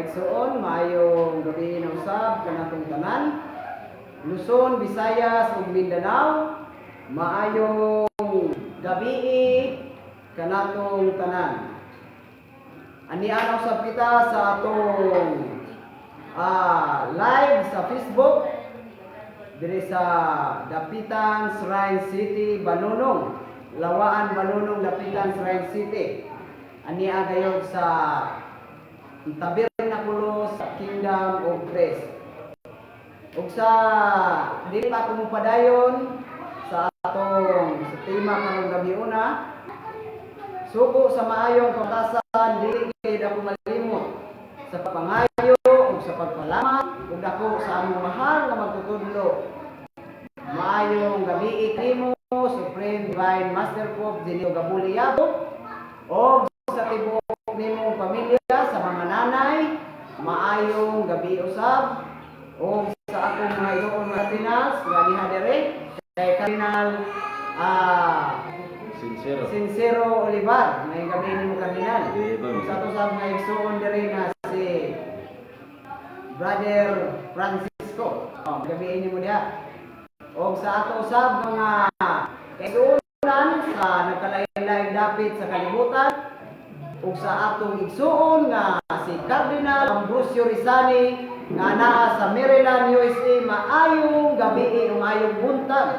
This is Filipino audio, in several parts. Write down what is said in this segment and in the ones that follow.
igsoon, maayong gabi na usab kanatong tanan. Luzon, Visayas ug Mindanao, maayong gabi kanatong tanan. Aniana usab kita sa atong live sa Facebook diri sa Dapitan Shrine City, Banunong. Lawaan Banunong, Dapitan Shrine City. Ania gayud sa Tabernakulo sa Kingdom of Grace. Ug sa dili pa ko padayon sa atong sa tema karong gabi una, sugo sa maayong kabatasan, dili gid ako malimot sa pagpangayo ug sa pagpalamat ug dako sa among mahal nga magtutudlo. Maayong gabi nimo, Supreme Divine Master Pope Ginoo Gabuliyabo, o sa tibuok nimong pamilya, sa mga nanay, maayong gabi usab, o sa akong mga iyoon mga kardinals nga diha diri kay Kardinal Sincero Olivar. May gabi nimo kardinal. Sa ato sab nga igsoon diri nga si Brother Francisco. Gabi nimo diha. O sa ato sab mga kaigsuonan sa nagkalain-lain dapit sa kalibutan, ug sa atong igsuon nga si Cardinal Ambrosio Rizani nga naa sa Maryland, USA, maayong gabi o maayong buntag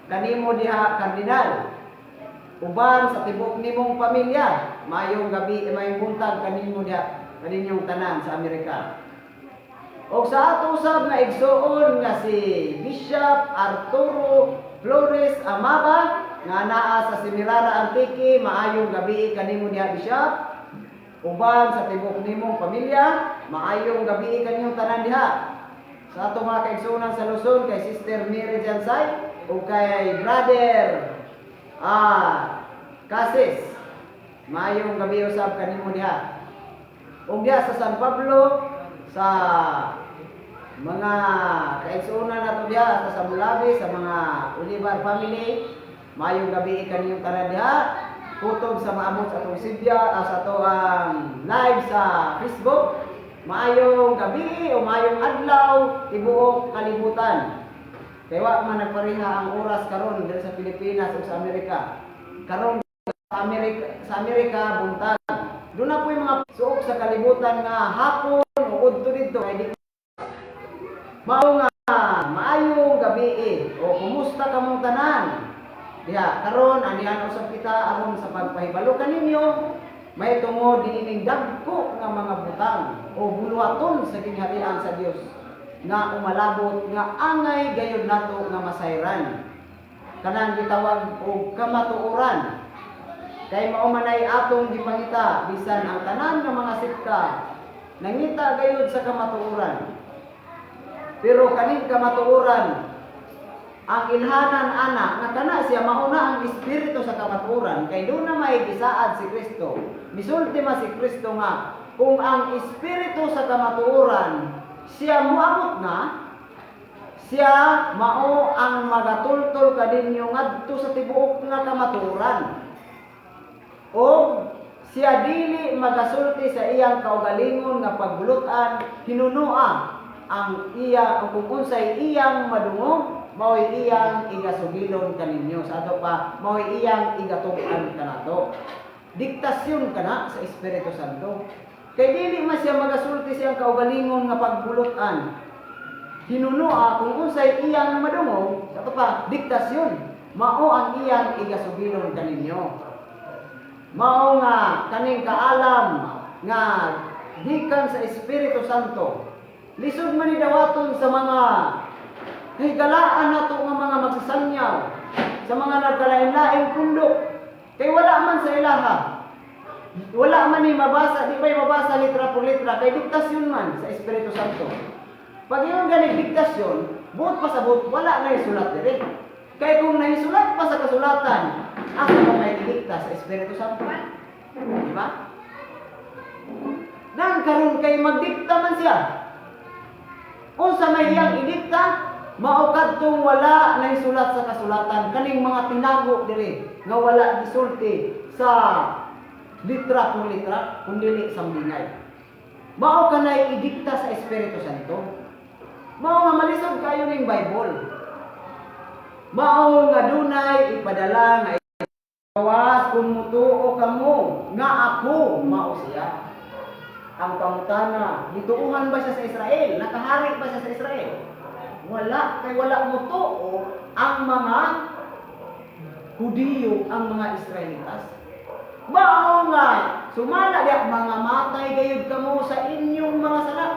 kanimo diha kardinal. Uban sa tibok nimong pamilya, maayong gabi o maayong buntag kanimo diha kaninyong tanan sa Amerika. O sa ato usab nga igsuon nga si Bishop Arturo Flores Amaba nga naa sa Semirara Antique, maayong gabi kanimo diha Bishop. Uban sa tibok nimong pamilya, maayong gabi kaninyong tanan diha. Sa ato mga kaigsuonan sa Luzon, kay Sister Mary Jansay o kay Brother Casis, maayong gabi usab kanimo diha. Ug diha sa San Pablo, sa mga kaigsuonan nato diha sa Mulabi, sa mga Olivar family, maayong gabi kaninyong tanan diha. Kutob sa maabot sa atong Sibya, sa atong live sa Facebook, maayong gabi o maayong adlaw tibuok kalibutan. Kaya wa man nagpareha ang oras karon diri sa Pilipinas ug sa Amerika. Karon sa Amerika buntag. Doon na po yung mga suok sa kalibutan nga hapon o udto dito kay di mao nga maayong gabi o kumusta kamong tanan? Diha karon anihan usab kita aron sa pagpahibalo kaninyo may tungod diining dagko nga mga butang o buluhaton sa gingharian sa Dios nga umalabot nga angay gayud nato nga masayran. Kanang gitawag og kamatuoran. Kay mao manay atong gipangita bisan ang tanan nga mga sikta nangita gayud sa kamatuoran. Pero kaning kamatuoran ang ilhanan ana nga kana siya mauna ang espiritu sa kamatuoran kay do na may gisaad si Kristo. Misulti ma si Kristo nga kung ang espiritu sa kamatuoran siya moabot na, siya mao ang magatultol kadinyo ngadto sa tibuok nga kamatuoran. O siya dili magasulti sa iyang kaugalingon nga pagbulutan, hinunua ang iya kung unsay iyang madungog, mao'y iyang igasugilon kaninyo. Sa ato pa, mao'y iyang igatugan kanato. Diktasyon kana sa Espiritu Santo. Kay dili man siya magasulti siyang kaugalingon nga pagbulutan, hinunua kung unsay iyang madungog, sa ato pa, diktasyon, mao ang iyang igasugilon kaninyo. Mao nga kaning kaalam nga gikan sa Espiritu Santo. Lisod man ni dawaton sa mga higalaan nato nga mga magsasanyaw, sa mga nagkalain-laing pundok. Kay wala man sa ilaha. Wala man ni mabasa, di ba mabasa litra por litra, kay diktasyon man sa Espiritu Santo. Pag yung ganing diktasyon, buot pa sa buot, wala na isulat diri. Kay kung naisulat pa sa kasulatan, asa mo may idikta sa Espiritu Santo? Di ba? Nang karon kay magdikta man siya. Kung sa may iyang idikta, mao kadtong wala na isulat sa kasulatan, kaning mga tinago diri nga wala gisulti sa litra por litra, kundi sambingay. Mao kanay idikta sa Espiritu Santo. Mao nga malisod kayo ning Bible. Mao nga dunay ipadala nga gawas kung mutuo kamo nga ako mao siya. Ang pangutana, gituuhan ba siya sa Israel? Nakahari ba siya sa Israel? Wala, kay wala mutuo ang mga Hudiyo, ang mga Israelitas. Mao nga sumala diha mga matay gayud kamo sa inyong mga sala.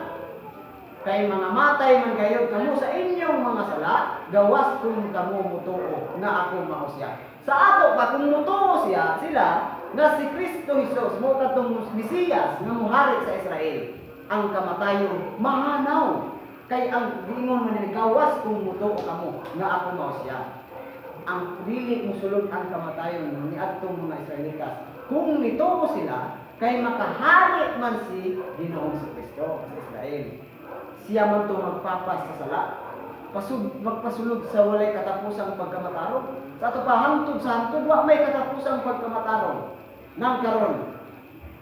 Kay mga matay man gayud kamo sa inyong mga sala, gawas kung kamo mutuo nga ako mao siya. Sa ato pa kung mutuo siya, sila nga si Kristo Jesus mo katong Mesiyas nga mohari sa Israel, ang kamatayon mahanaw. Kay ang gingon man ni gawas kung mutuo kamo nga ako mao siya. Ang dili mosulod ang kamatayon ni adtong mga Israelitas. Kung nituo sila, kay makahari man si Ginoong si Kristo sa Israel. Siya man to magpapas sa sala, magpasulod sa walay katapusang pagkamatarong. Sa ato pa hangtod sa hangtod, wa may katapusang pagkamatarong. Nang karon,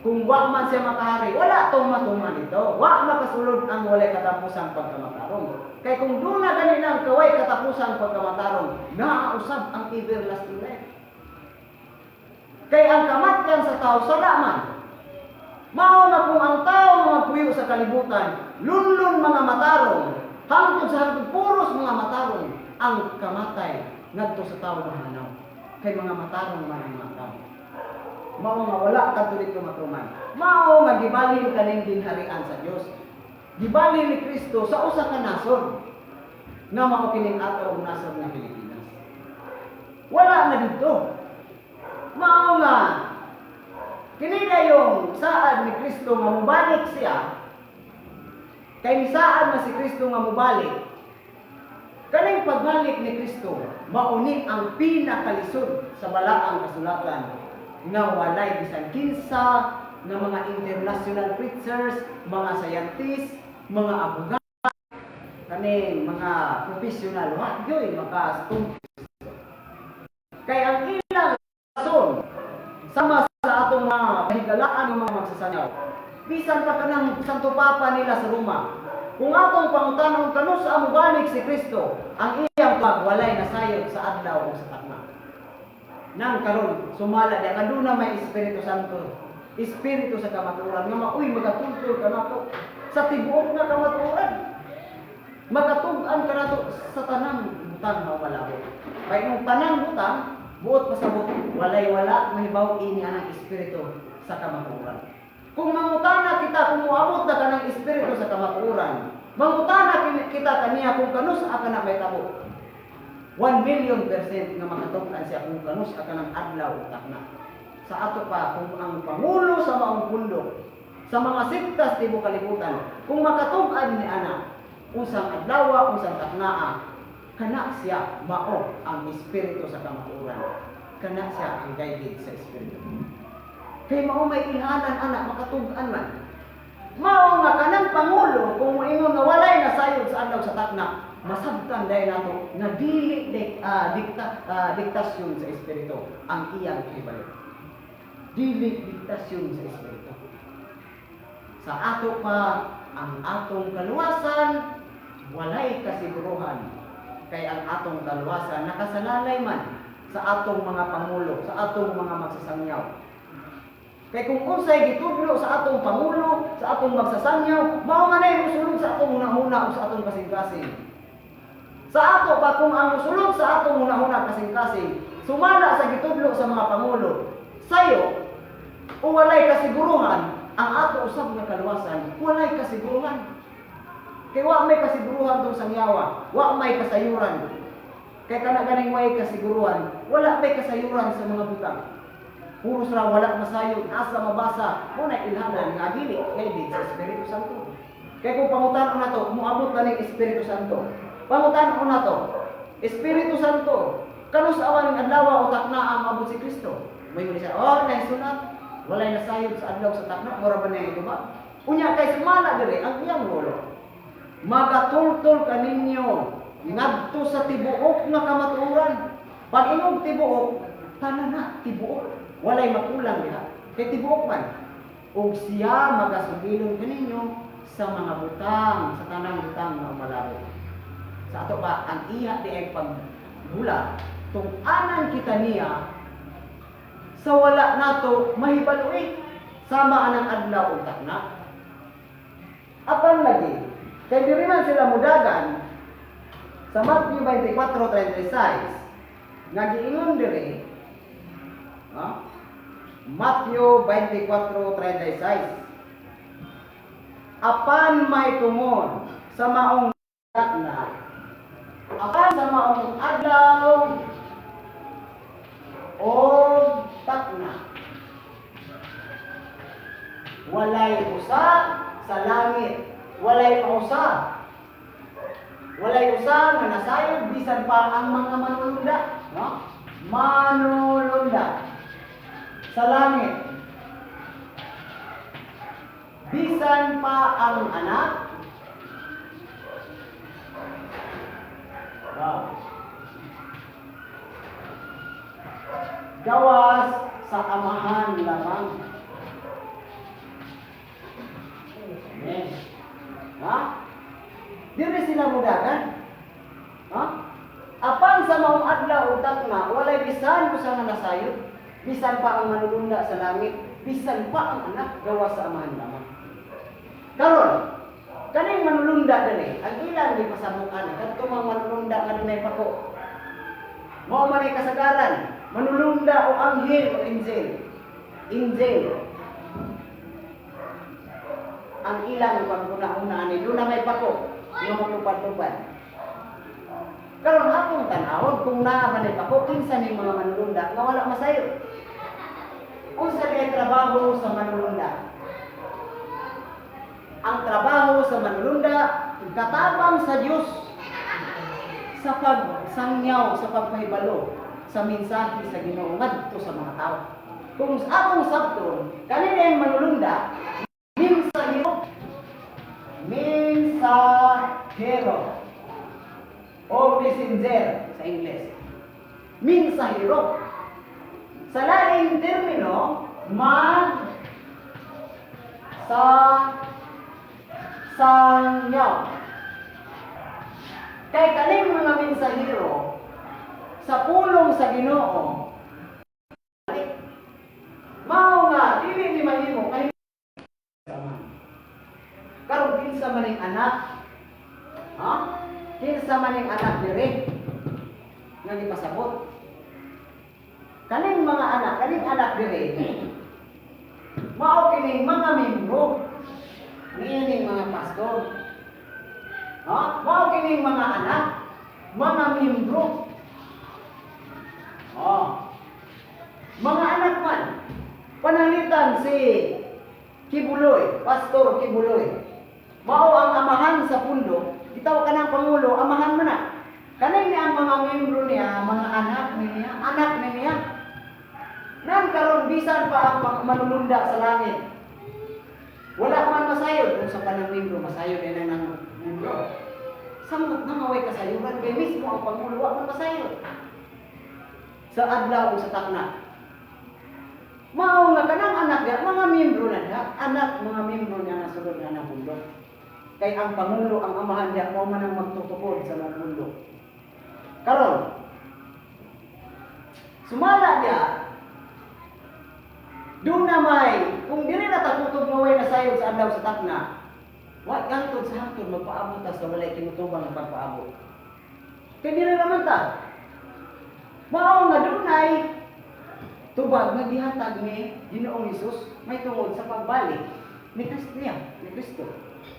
kung wa man siya makahari, wala tong matuman ito. Wa makasulod ang walay katapusang pagkamatarong. Kay kung doon na ganun ang kaway katapusang pagkamatarong, naausab ang everlasting life. Kay ang kamatyan sa tao sa laman, mao na kung ang tao magpuyo sa kalibutan, lunlun mga matarong, hangtod sa hangtod puros mga matarong, ang kamatay ngadto sa tao mahanaw. Kay mga matarong man ang mga tao. Mao nga wala katulit matuman. Mao nga gibalhin kaning ginharian sa Dios. Gibalhin ni Kristo sa usa ka nasod nga mao kining ato og nasod nga Pilipinas. Wala na dito. Mao nga kini yung saad ni Kristo nga mobalik siya. Kay saad na si Kristo nga mobalik. Kaning pagbalik ni Kristo mauni ang pinakalisod sa balaang kasulatan nga walay bisan kinsa ng mga international preachers, mga scientists, mga abogado, kaning mga professional, wa gyoy makastudyo. Kay ang ilang rason sama sa atong mga pahigalaan ng mga magsasanyaw. Bisan pa kanang Santo Papa nila sa Roma. Kung atong pangutanon kanus sa amubalik si Kristo, ang iyang pagwalay na sayod sa adlaw o sa takna. Nang karon sumala diya kaduna may Espiritu Santo. Espiritu sa kamatuoran nga mauy magatultol kanato sa tibuok nga kamatuoran. Magatug-an kanato sa tanang butang nga malabo. Kay nung tanang butang buot pasabot walay-wala mahibaw ini anang espiritu sa kamatuoran. Kung mangutana kita kung moabot na kanang espiritu sa kamatuoran, mangutana kita kaniya kung kanus aka na may tabo. 1,000,000% nga makatug-an siya kung kanus aka ng adlaw takna. Sa ato pa kung ang pangulo sa maong pundo sa mga siktas tibuok kalibutan kung makatug-an ni ana unsang adlaw unsang taknaa kana siya mao ang espiritu sa kamatuoran, kana siya ang guided sa espiritu. Kay mao may ilhanan anak makatug-an man mao nga kanang pangulo kung moingon nga walay na sayod sa adlaw sa takna, masabtan dahil nato na dili diktasyon sa espiritu ang iyang ibalik. Dili diktasyon sa espiritu. Sa ato pa ang atong kaluwasan walay kasiguruhan. Kay ang atong kaluwasan nakasalalay man sa atong mga pangulo, sa atong mga magsasangyaw. Kay kung unsay gitudlo sa atong pangulo, sa atong magsasangyaw, mao man ay mosulod sa atong hunahuna o sa atong kasing-kasing. Sa ato pa kung ang mosulod sa atong hunahuna kasing-kasing, sumala sa gitudlo sa mga pangulo, sayo o walay kasiguruhan, ang ato usab nga kaluwasan, walay kasiguruhan. Kay wa may kasiguruhan tong sangyawa, wa may kasayuran. Kay kana ganing way kasiguruhan, wala may kasayuran sa mga butang. Puro sila wala masayod, asa mabasa, muna ilhanan nga dili guided sa Espiritu Santo. Kay kung pangutan-on nato, moabot na ning Espiritu Santo. Pangutan-on nato, Espiritu Santo, kanus awan ning adlaw o takna maabot si Kristo. May muli siya, naisunat, walay nasayod sa adlaw sa takna, mura ba niya ito ba? Unya kay sumala dire ang iyang rolo. Magatultol kaninyo ngadto sa tibuok nga kamatuoran. Pag inog tibuok, tanan na tibuok. Walay makulang diha. Kay tibuok man. ug siya magasugilon kaninyo sa mga butang, sa tanang butang nga umalabot. Sa ato ba ang iya di ay pagbula tungkanan kita niya sa wala nato mahibaluin sama anang adlaw ug takna. Apan lagi kay diri man sila mudagan sa Matthew 24:36 nga giingon diri, Matthew 24:36, apan may tumon sa maong takna, apan sa maong adlaw o takna, walay usa sa langit, walay mausa, walay usa nga nasayod bisan pa ang mga manulunda, manulunda sa langit, bisan pa ang anak, gawas sa amahan lamang. Amen. Dili sila mudagan. Apan sa maong adlaw utak na walay bisan usa nga nasayod, bisan pa ang manulunda sa langit, bisan pa ang anak, gawas sa amahan lamang. Karon, kaning manulunda dali, ang ilang di pasamukan, kadto mga manulunda nga dunay pako. Mao man ay kasagaran, manulunda o anghel o angel. Angel. Ang ilang paguna-una ni doon na may pako, yung matupad-tupad. Karon akong tanawon kung naa man ay pako, kinsa ning mga manulunda nga wala masayo. Unsa kay trabaho sa manulunda? Ang trabaho sa manulunda katabang sa Dios sa pagsangyaw, sa pagpahibalo sa mensahe sa Ginoo ngadto sa mga tao. Kung akong sabton, kanina yung manulunda, mensahero o messenger sa Ingles. Mensahero. Sa laing termino, sangyaw. Kay kaning mga mensahero sa pulong sa Ginoo, mao nga dili ni mahimo kay karon kinsa maning anak, kinsa maning anak diri nga gipasabot. Kaning mga anak, kaning anak diri mao kining mga membro niining mga pastor. Mao kining mga anak, mga membro. Mga anak man, pananglitan si Kibuloy, Pastor Kibuloy. Mao ang amahan sa pundo, gitaw ka ng pangulo, amahan mo na. Kaning ni ang mga membro niya, mga anak niya. Nang karon bisan pa ang manulunda sa langit. Wala man masayod kung sa kanang membro masayod din ang membro. Samot na maway kasayuran kay mismo ang pangulo wa man masayod. Sa adlaw sa takna. Mao nga kanang anak niya, mga membro na niya, mga membro niya na sulod na ng mundo. Kay ang pangulo, ang amahan niya, mao man ang magtutukod sa mga mundo. Karon, sumala niya, doon na may, kung dili na takutog nga way nasayod sa adlaw sa takna, wa gantod sa hangtod magpaabot sa walay tinutubang ng pagpaabot. Kaya dili naman ta. Mao nga dunay tubag nga gihatag ni Ginoong Hesus may tungod sa pagbalik ni Kristo.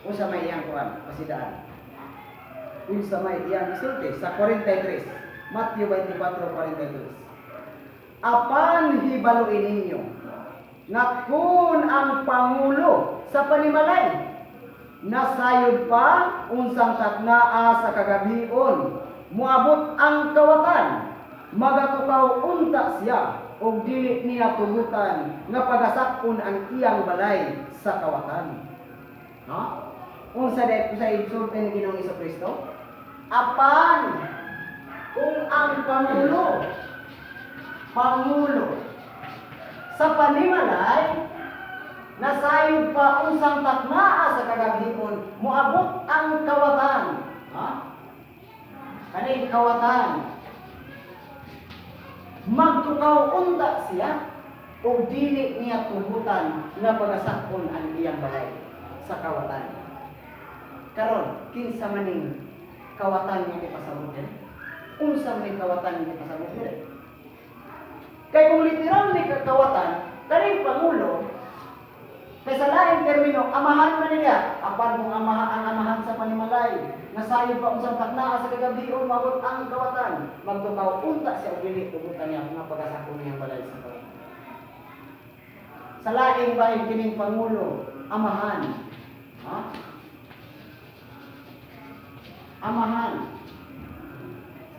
O sa may iyang kuan pasidaan. Kung sa may iyang isulti sa 43, Matthew 24:43. Apan hibaluin ninyo na kun ang pangulo sa panimalay nasayod pa unsang taknaa sa kagabion muabot ang kawatan magatukaw unta siya ug dili niya tugutan nga pagasakon ang iyang balay sa kawatan. Unsa day sa insulto ni Ginoong Jesucristo? Apan kung ang pangulo sa panimalay nasayod pa unsang taknaa sa kagabihon, moabot ang kawatan. Ha? Kaning kawatan. Magtukaw unta siya, o dili niya tugutan nga pagasakon ang iyang balay sa kawatan. Karon, kinsa maning kawatan nga ipasabot din? Unsa maning kawatan nga ipasabot din? Kay kung literal ni kawatan, kaning pangulo, kay sa laing termino, amahan man niya, apan kung ang amahan sa panimalay, nasayod pa unsang taknaa sa kagabion, mabot ang kawatan, magtukaw unta siya o dili tugutan niya nga pagasakon niyang balay sa kawatan. Sa laing bahin kining pangulo, amahan. Ha? Amahan.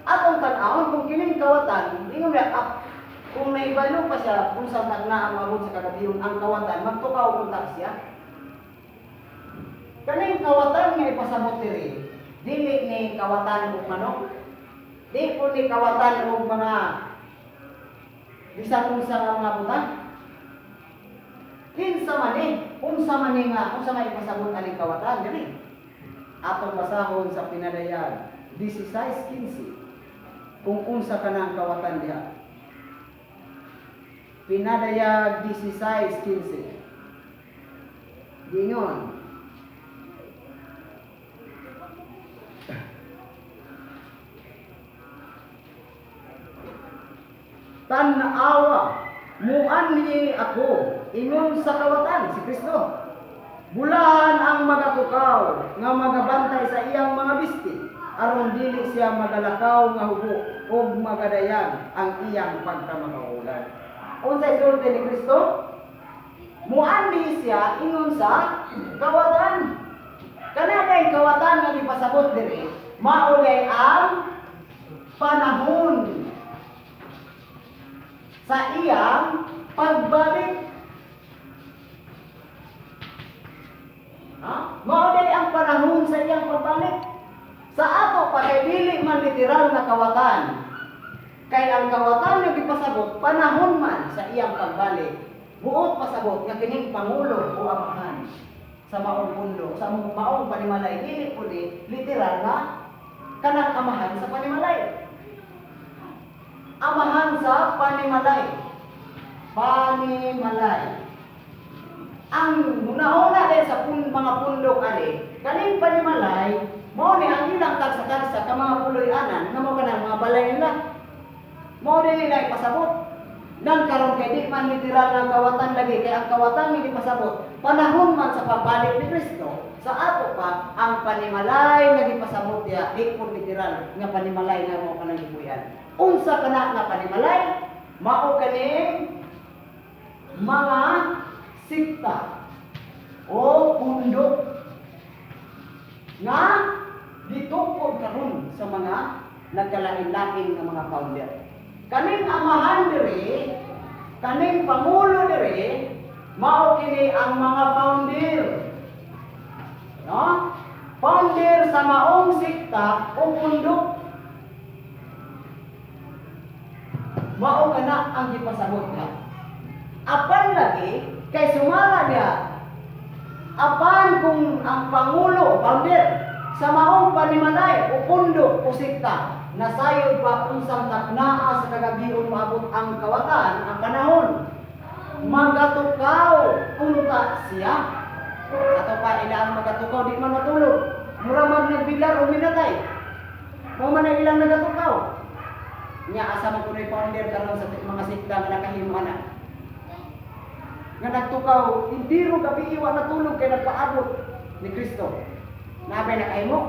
Atong tan-awon kung kining kawatan, ingon niya, kung naibalo pa siya kung saan taknaa mabot sa kagabion ang kawatan, magtukaw unta siya. Kaning kawatan nga ipasabot diri, dili ni kawatan og manok, di po ni kawatan og mga bisan unsa nga mga butang. Kinsa man unsa man nga ipasabot aning kawatan gani. Atong basahon sa pinadayag 16:15 kung unsa kanang kawatan diha. Pinadayag 16:15. Gingon. Tan-awa, muanhi ako, ingon sa kawatan si Kristo. Bulahan ang magatukaw nga magabantay sa iyang mga bisti, aron dili siya magalakaw nga hubo ug magadayag ang iyang pagkamakaulan. Unsay sulti ni Kristo? Muanhi siya ingon sa kawatan. Kanang kawatan nga gipasabot diri, maulay ang panahon sa iyang pagbalik. Maulay ang panahon sa iyang pagbalik. Sa ato pa kay dili man literal na kawatan. Kay ang kawatan nga gipasabot panahon man sa iyang pagbalik. Buot pasabot nga kining pangulo o amahan sa maong pundo, sa maong panimalay, dili po di literal na kanang amahan sa panimalay. Amahan sa panimalay. Panimalay. Ang una-una din sa mga pundok ali, kaning panimalay, mao ni ang ilang tagsa-tagsa ka mga puloy-anan, nga mo kanang mga balay nila. Mao din nila ipasabot. Nang karon kay di man literal ng kawatan lagi, kay ang kawatan hindi pasabot. Panahon man sa pagbalik ni Kristo, sa ato pa ang panimalay nga gipasabot diya, di po literal nga panimalay nga mo kanang gipuy-an. Unsa kana nga panimalay? Mao kaning mga sikta o pundok nga gitukod karon sa mga nagkalain-lain nga mga founder. Kaning amahan diri, kaning pangulo diri, mao kini ang mga founder. No? Founder sa maong sikta o pundok. Mao kana ang gipasabot niya. Apan lagi kay sumala niya. Apan kung ang pangulo, founder sa maong panimalay o pundok o sikta, nasayod pa unsang taknaa sa kagabion maabot ang kawatan, ang panahon, magatukaw unta siya. Ato pa ilang magatukaw, di man matulog. Mura man nagbilar o minatay. Mo man ang ilang nagatukaw. Nya asa man kunoy founder karon sa mga sikta nga nakahimuan nga nagtukaw, hindi ro gabi iwa natulog kay nagpaabot ni Kristo. Nabay na kayo mo?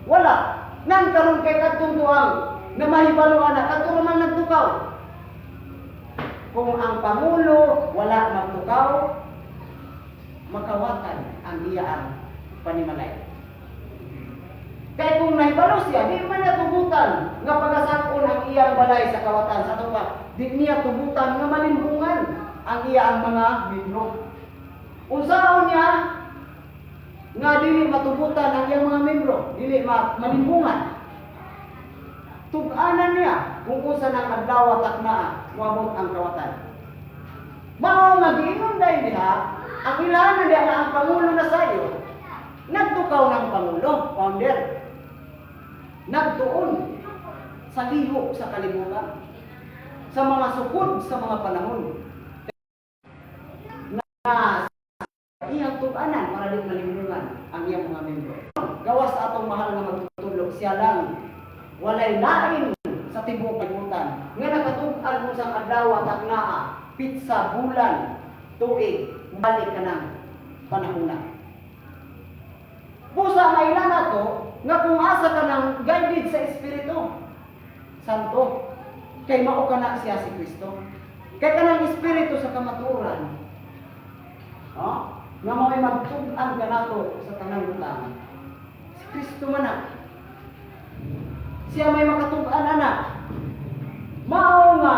Wala. Nang karon kay kadtong tuang na mahibaluan na kadto man nagtukaw. Kung ang pangulo wala magtukaw, makawatan ang iyang panimalay. Kaya kung nahibalo siya, di man niya tugutan nga pagasakon ang iyang balay sa kawatan sa tuwa. Di niya tugutan nga malimbungan ang iyang mga membro. Unsaon niya nga dili matugutan ang iyang mga membro, dili malimbungan. Tug-anan niya kung unsa nang adlaw taknaa wabot ang kawatan. Mao magiingon dai diha Ang ilahan na ang Pangulo na sayo, nagtukaw ng Pangulo, founder, nagtuon sa liho sa kalibutan, sa mga sukod sa mga panahon na iyang tuganan para di malimunan ang iyang mga membro. Gawas sa atong mahal nga magtutulog, siya lang walay lain sa tibuok kalibutan nga nakatug-an mo sa adlaw at aknaa, pitsa, bulan, tuig, balik ka ng panahon na. Pusa may na to nga kung asa ka ng guided sa Espiritu Santo, kay mao ka na siya si Kristo. Kay kanang Espiritu sa kamaturan, nga may magtug-an ka nato sa tanang butang. Si Kristo man na. Siya may makatug-an ana. Mao nga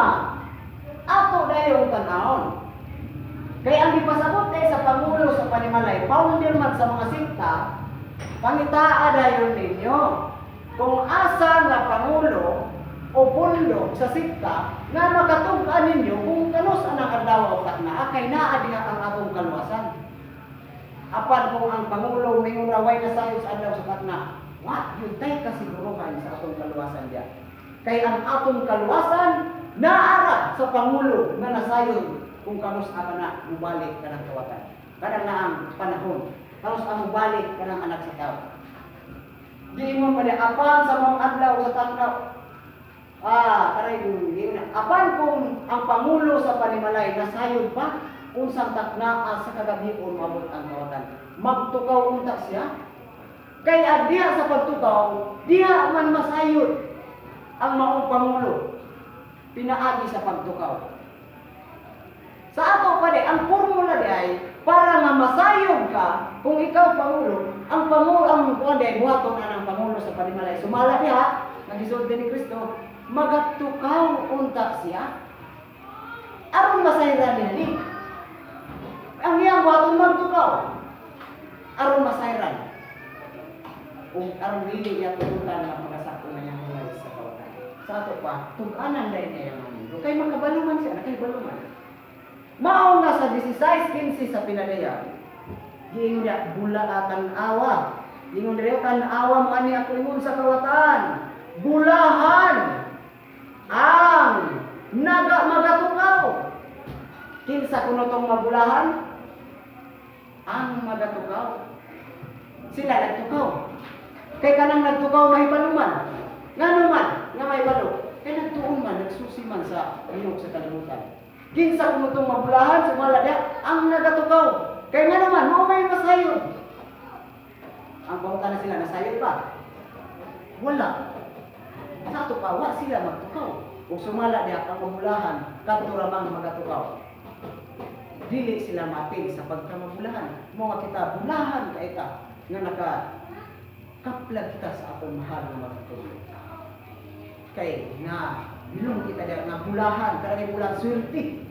ato dayong tan-awon. Kay ang gipasabot sa Pangulo sa Panimalay, founder man sa mga sikta, pangitaa dayon ninyo kung asa nga Pangulo o pundo sa sikta nga makatug-an ninyo kung kanus anang adlaw o takna kay naa diha ang atong kaluwasan. Apan kung ang Pangulo mingon raway na sayo sa adlaw sa takna, what yun tay kasiguruhan sa atong kaluwasan diya. Kay ang atong kaluwasan naara sa Pangulo nga nasayon kung kanus ka na mubalik ka ng kawatan. Kadang na ang panahon, kanus ang mubalik ka ng anak sa tao. Di mo pa apan sa mga adlaw sa takna. Apan kung ang Pangulo sa Panimalay nasayod pa, unsang taknaa sa kagabion mabot ang kawatan. Magtukaw unta siya. Kaya diha sa pagtukaw, diha man masayod ang maong Pangulo. Pinaagi sa pagtukaw. Sa ato pa ang formula di ay para nga masayod ka kung ikaw Pangulo, ang Pangulo ang kuan di buhaton na ng Pangulo sa Panimalay. Sumala diha, nagisulti ni Kristo, magatukaw unta siya. Aron masayran ni. Ang iyang buhaton magtukaw. Aron masayran. Kung aron dili niya tutukan na magasakto na niyang mga sa kawatan. Sa ato pa, tuganan dahil niya yung mga kay makabaluman siya, nakaibaluman. Mao nga sa 16-15 sa pinadayan, giingon niya, bulatan awa. Giingon niya, tan-awa mo ani ako ingon sa kawatan. Bulahan ang magatukaw. Kinsa kuno tong mabulahan? Ang magatukaw. Sila nagtukaw. Kay kanang nagtukaw mahibaluman. Ngano man nga mahibalo? Kay nagtuon man, nagsusi man sa ilog sa kalibutan. Kinsa kuno tong mabulahan sumala dia ang nagatukaw. Kay ngano man mo may masayod. Ang pangutana na sila nasayod pa. Wala. Sa ato pa, wa sila magtukaw. Kung sumala diha ang mabulahan, kadto ramang magatukaw. Dili sila mapil sa pagkamabulahan. Mo nga kita bulahan ka ita nga naka kaplag kita sa atong mahal nga magtukaw. Kay nga bilong kita diha nga bulahan, karang bulan swerte.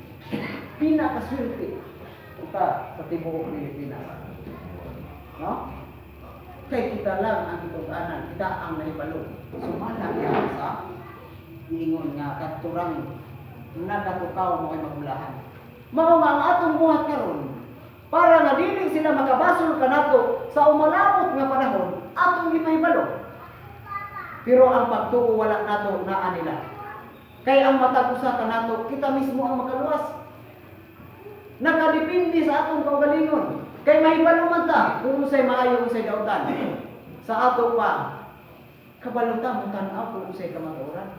Pinakaswerte. Kita sa tibuok Pilipinas. No? Kay kita lang ang ituganan, kita ang nahibalo. Sumala yan sa ingon nga katurang nagatukaw mo ay magulahan. Mao nga ang atong buhat karon para nga dili sila makabasol kanato sa umalabot nga panahon atong gipahibalo. Pero ang pagtuo wala nato naa nila. Kay ang matag usa kanato kita mismo ang makaluwas. Nakadepende sa atong kaugalingon. Kay mahibalo man ta kung unsay maayo unsay dautan. Sa ato pa kabalutan mo tan-aw kung unsay kamatuoran.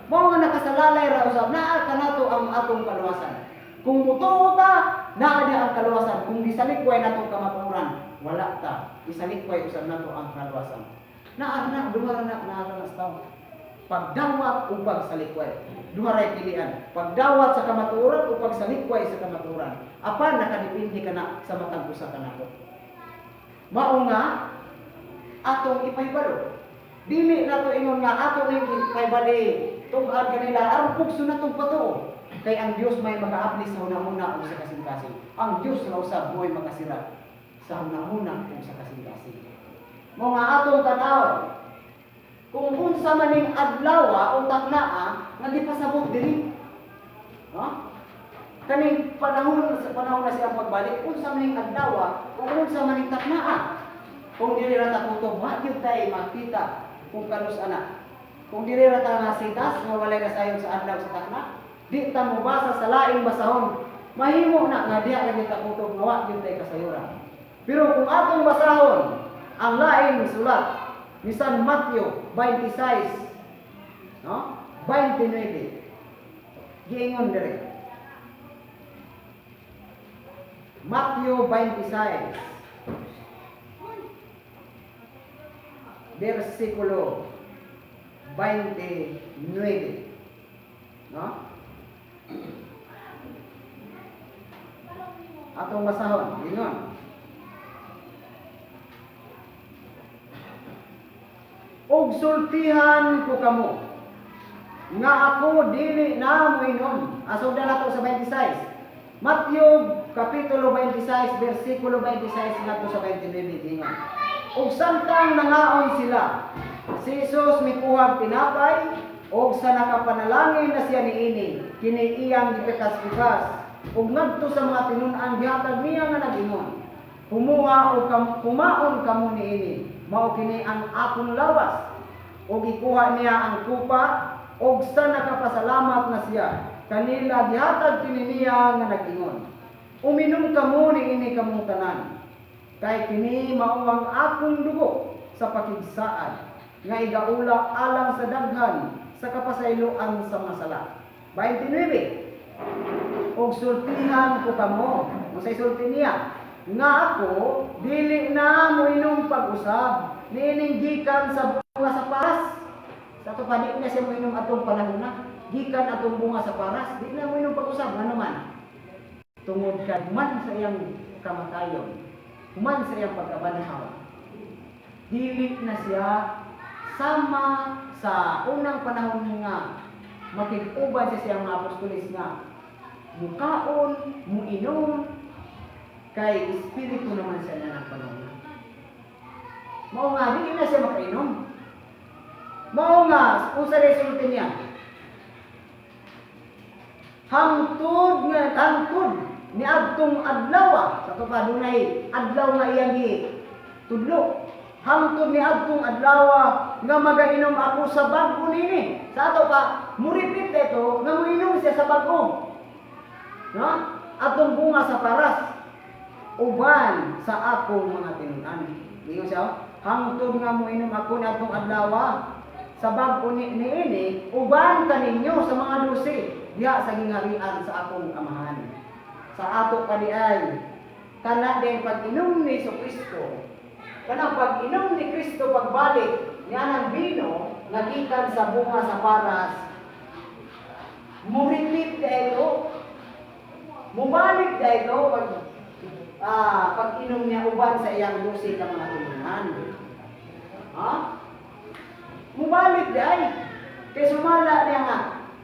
Mao nga nakasalalay ra usab naa kanato ang atong kaluwasan. Kung mutuo ta, naa di ang kaluwasan. Kung gisalikway nato kamatuoran, wala ta. Isalikway usab nato ang kaluwasan. Naa na duha na nas tawo. Pagdawat o pagsalikway. Duha ray pilian. Pagdawat sa kamatuoran o pagsalikway sa kamatuoran. Apan nakadepende ka na sa matag usa kanato. Mao nga atong ipahibalo. Dili nato ingon nga ato ning ipahibali tungod kanila aron pugso natong patuo. Kay ang Dios may mag-aapli sa hunahuna ug sa kasing-kasing. Ang Dios na usab mo'y makasira sa hunahuna ug sa kasing-kasing. Mao nga atong tan-aw kung unsa man ning adlaw o taknaa nga gipasabot diri. Ha? kaning panahon na siyang pagbalik, unsa maning adlaw, kung unsa maning taknaa. Kung dili ra ta kutob, wa gyud tay makita kung kanus ana. Kung dili ra ta nasitas nga walay kasayon sa adlaw sa takna, di ta mobasa sa laing basahon. Mahimo na nga diha ra gyud ta kutob, nga wa gyud tay kasayuran. Pero kung atong basahon ang laing sulat ni San Mateo 26, no? 29. Giingon dire. Mateo 26, versikulo 29. No? Atong basahon, ingon. Og sultihan ko kamo nga ako dili na moinom. Asog na nato sa 26. Mateo kapitulo 26 bersikulo 26 ngadto sa 29 ingon. Og samtang nangaon sila, si Jesus mikuhag tinapay og sa nakapanalangin na siya niini, kini iyang gipikas-pikas ug ngadto sa mga tinun-an gihatag niya nga nagingon. Humuha o kumaon kamo niini, mao kini ang akong lawas. Og ikuha niya ang kupa og sa nakapasalamat na siya, kanila gihatag kini niya nga nagingon. Uminom kamo niini kamong tanan. Kay kini mao ang akong dugo sa pakigsaan nga igaula alang sa daghan sa kapasayloan sa mga sala. 29. Og sultihan ko kamo, unsay sulti niya? Nga ako dili na moinom pag-usab niining gikan sa bunga sa paras. Sa to pa di na siya moinom atong panahon na gikan atong bunga sa paras, di na moinom pag-usab nga naman. Tungod kay man sa iyang kamatayon, human sa iyang pagkabanhaw, dili na siya sama sa unang panahon nga makig-uban siya siyang mga apostolis nga mukaon, muinom, kay espiritu naman siya na ng panahon. Mao nga, dili na siya makainom. Mao nga, kung sa resulta niya, hangtod ni adtong adlaw, sa to pa dunay adlaw nga iyang tudlo. Hangtod ni adtong adlaw nga magainom ako sa bag-o nini. Sa ato pa muripit ito nga moinom siya sa bag-o. No? Atong bunga sa paras uban sa akong mga tinun-an. Ingon siya, hangtod nga moinom ako ni adtong adlaw sa bag-o niini uban kaninyo sa mga dusi diha sa gingharian sa akong amahan. Sa ato pa di ay kana din pag-inom ni Kristo, kanang pag-inom ni Kristo pagbalik niya ng bino nga gikan sa bunga sa paras, muripit dahil mubalik dahil pag-inom niya uban sa iyang dusi ka mga tulunan. Ha? Mubalik dahil kay sumala niya nga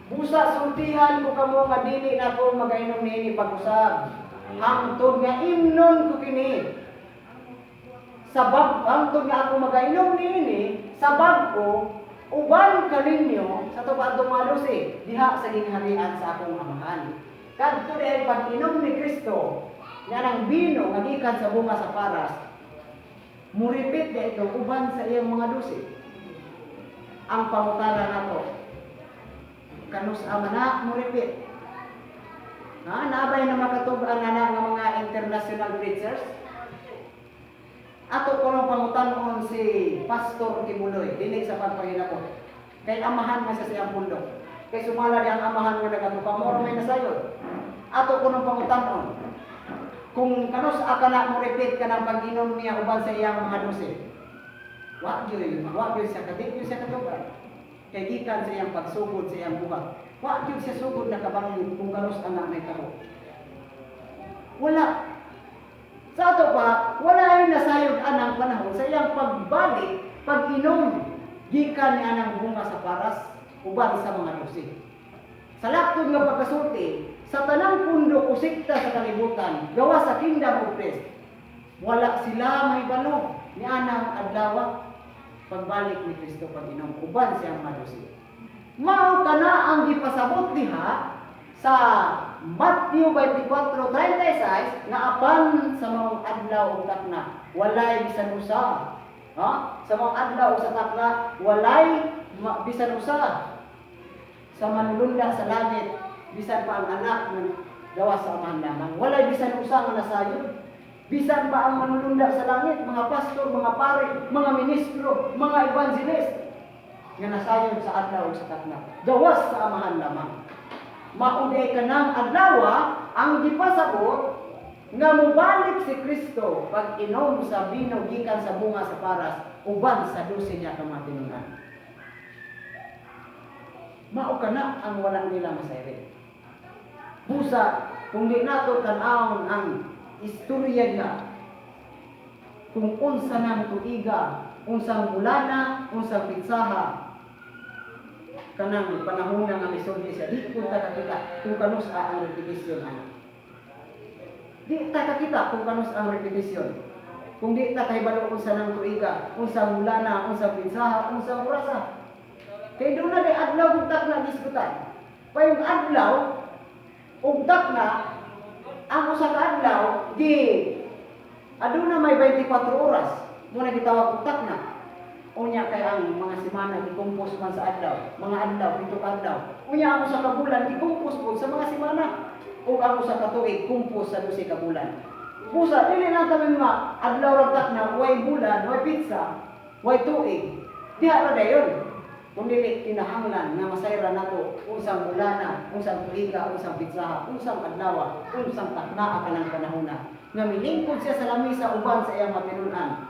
busa sultihan ko kamo nga dili na ko magainom niini pag-usab. Hangtod nga imnon ko kini. Sabab hangtod nga ako magainom niini sa bag-o uban kaninyo sa tuwa dumalusi diha sa gingharian sa akong amahan. Kadto dahil pag-inom ni Kristo nga nang bino nga gikan sa bunga sa paras, muripit dito uban sa iyang mga dusi. Ang pangutana nato kanus amana mo repeat. Naabay na makatub-an na nga mga international preachers. Ato ko lang pangutanon si Pastor Kibuloy, dili sa pagpanginako. Kay amahan man sa siyang pundok. Kay sumala di ang amahan nga nagatupa may nasayod. Ato ko lang pangutanon. Kung kanus akana mo repeat ka ng pag-inom niya uban sa iyang mga dosi. Wa gyud siya kadikyo siya katuban. Kay gikan sa iyang pagsugod sa iyang buhat. Wa gyud siya sugod na kabangon kung kanus ana may taho. Wala. Sa ato pa, wala ay nasayod anang panahon sa iyang pagbalik, pag-inom gikan ni anang bunga sa paras uban sa mga dosi. Sa laktod nga pagkasulti, sa tanang pundok o sikta sa kalibutan, gawa sa Kingdom of Christ, wala sila may balo ni anang adlaw pagbalik ni Kristo pag-inom uban siyang madusi. Mao kana ang gipasabot diha sa Matthew 24:36 nga apan sa mga adlaw ug takna walay bisan usa. Ha? Sa mga adlaw ug sa takna walay bisan usa. Sa manulunda sa langit bisan pa ang anak ng gawas sa amahan lamang. Walay bisan usa nga nasayon. Bisan pa ang manulunda sa langit, mga pastor, mga pare, mga ministro, mga evangelist nga nasayon sa adlaw ug sa takna. Gawas sa amahan lamang. Mauday ka ng adlaw ang gipasabot nga mobalik si Kristo pag inom sa bino gikan sa bunga sa paras uban sa 12 niya ka mga tinunan. Mao kana ang wala nila masayri. Busa kung di nato tan-awon ang istorya niya kung unsa nang tuiga, unsang bulana, unsang pitsaha kanang panahon nga misulti siya, di kung kakita kung kanus ang repetisyon ana. Di ta kakita kung kanus ang repetisyon. Kung di ta kahibalo unsa nang tuiga, unsang bulana, unsang pitsaha, unsang orasa. Kay doon na di adlaw ug takna diskutan. Payong adlaw ug takna ang usa ka adlaw di aduna may 24 oras. Muna gitawag og takna. Unya kay ang mga semana gikumpos man sa adlaw, mga adlaw, 7 ka adlaw. Unya ang usa ka bulan gikumpos pud sa mga semana. Ug ang usa ka tuig kumpos sa 12 ka bulan. Busa dili lang kami mga adlaw ra takna, way bulan, way pizza, way tuig. Diha ra dayon. Kung dili kinahanglan nga masayra nato unsang bulana, unsang tuiga, unsang pizza, unsang adlaw, unsang takna kanang panahona. Nga milingkod siya sa lamisa uban sa iyang matinud-an.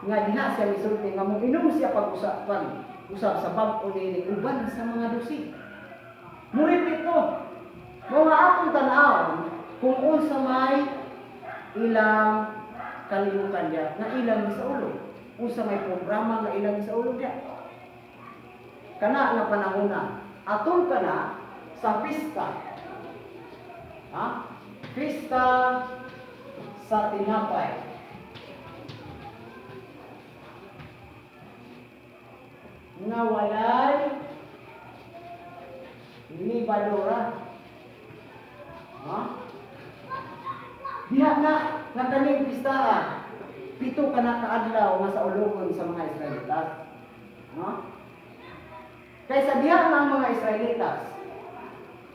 Nga diha siya misulti nga moinom siya pag-usapan usab sa bag-o ni uban sa mga dusi. Murid ito. Mga atong tan-aw kung unsa may ilang kalimutan diya nga ilang sa ulo. Unsa may programa nga ilang sa ulo diya. Kana nga panahona aton kana sa pista. Ha? Pista sa tinapay. Nga walay libadora. Ha? Diha na nga kaning pistahan. 7 ka na kaadlaw nga sa ulogon sa mga Israelitas. Ha? Kaysa diha ang mga Israelitas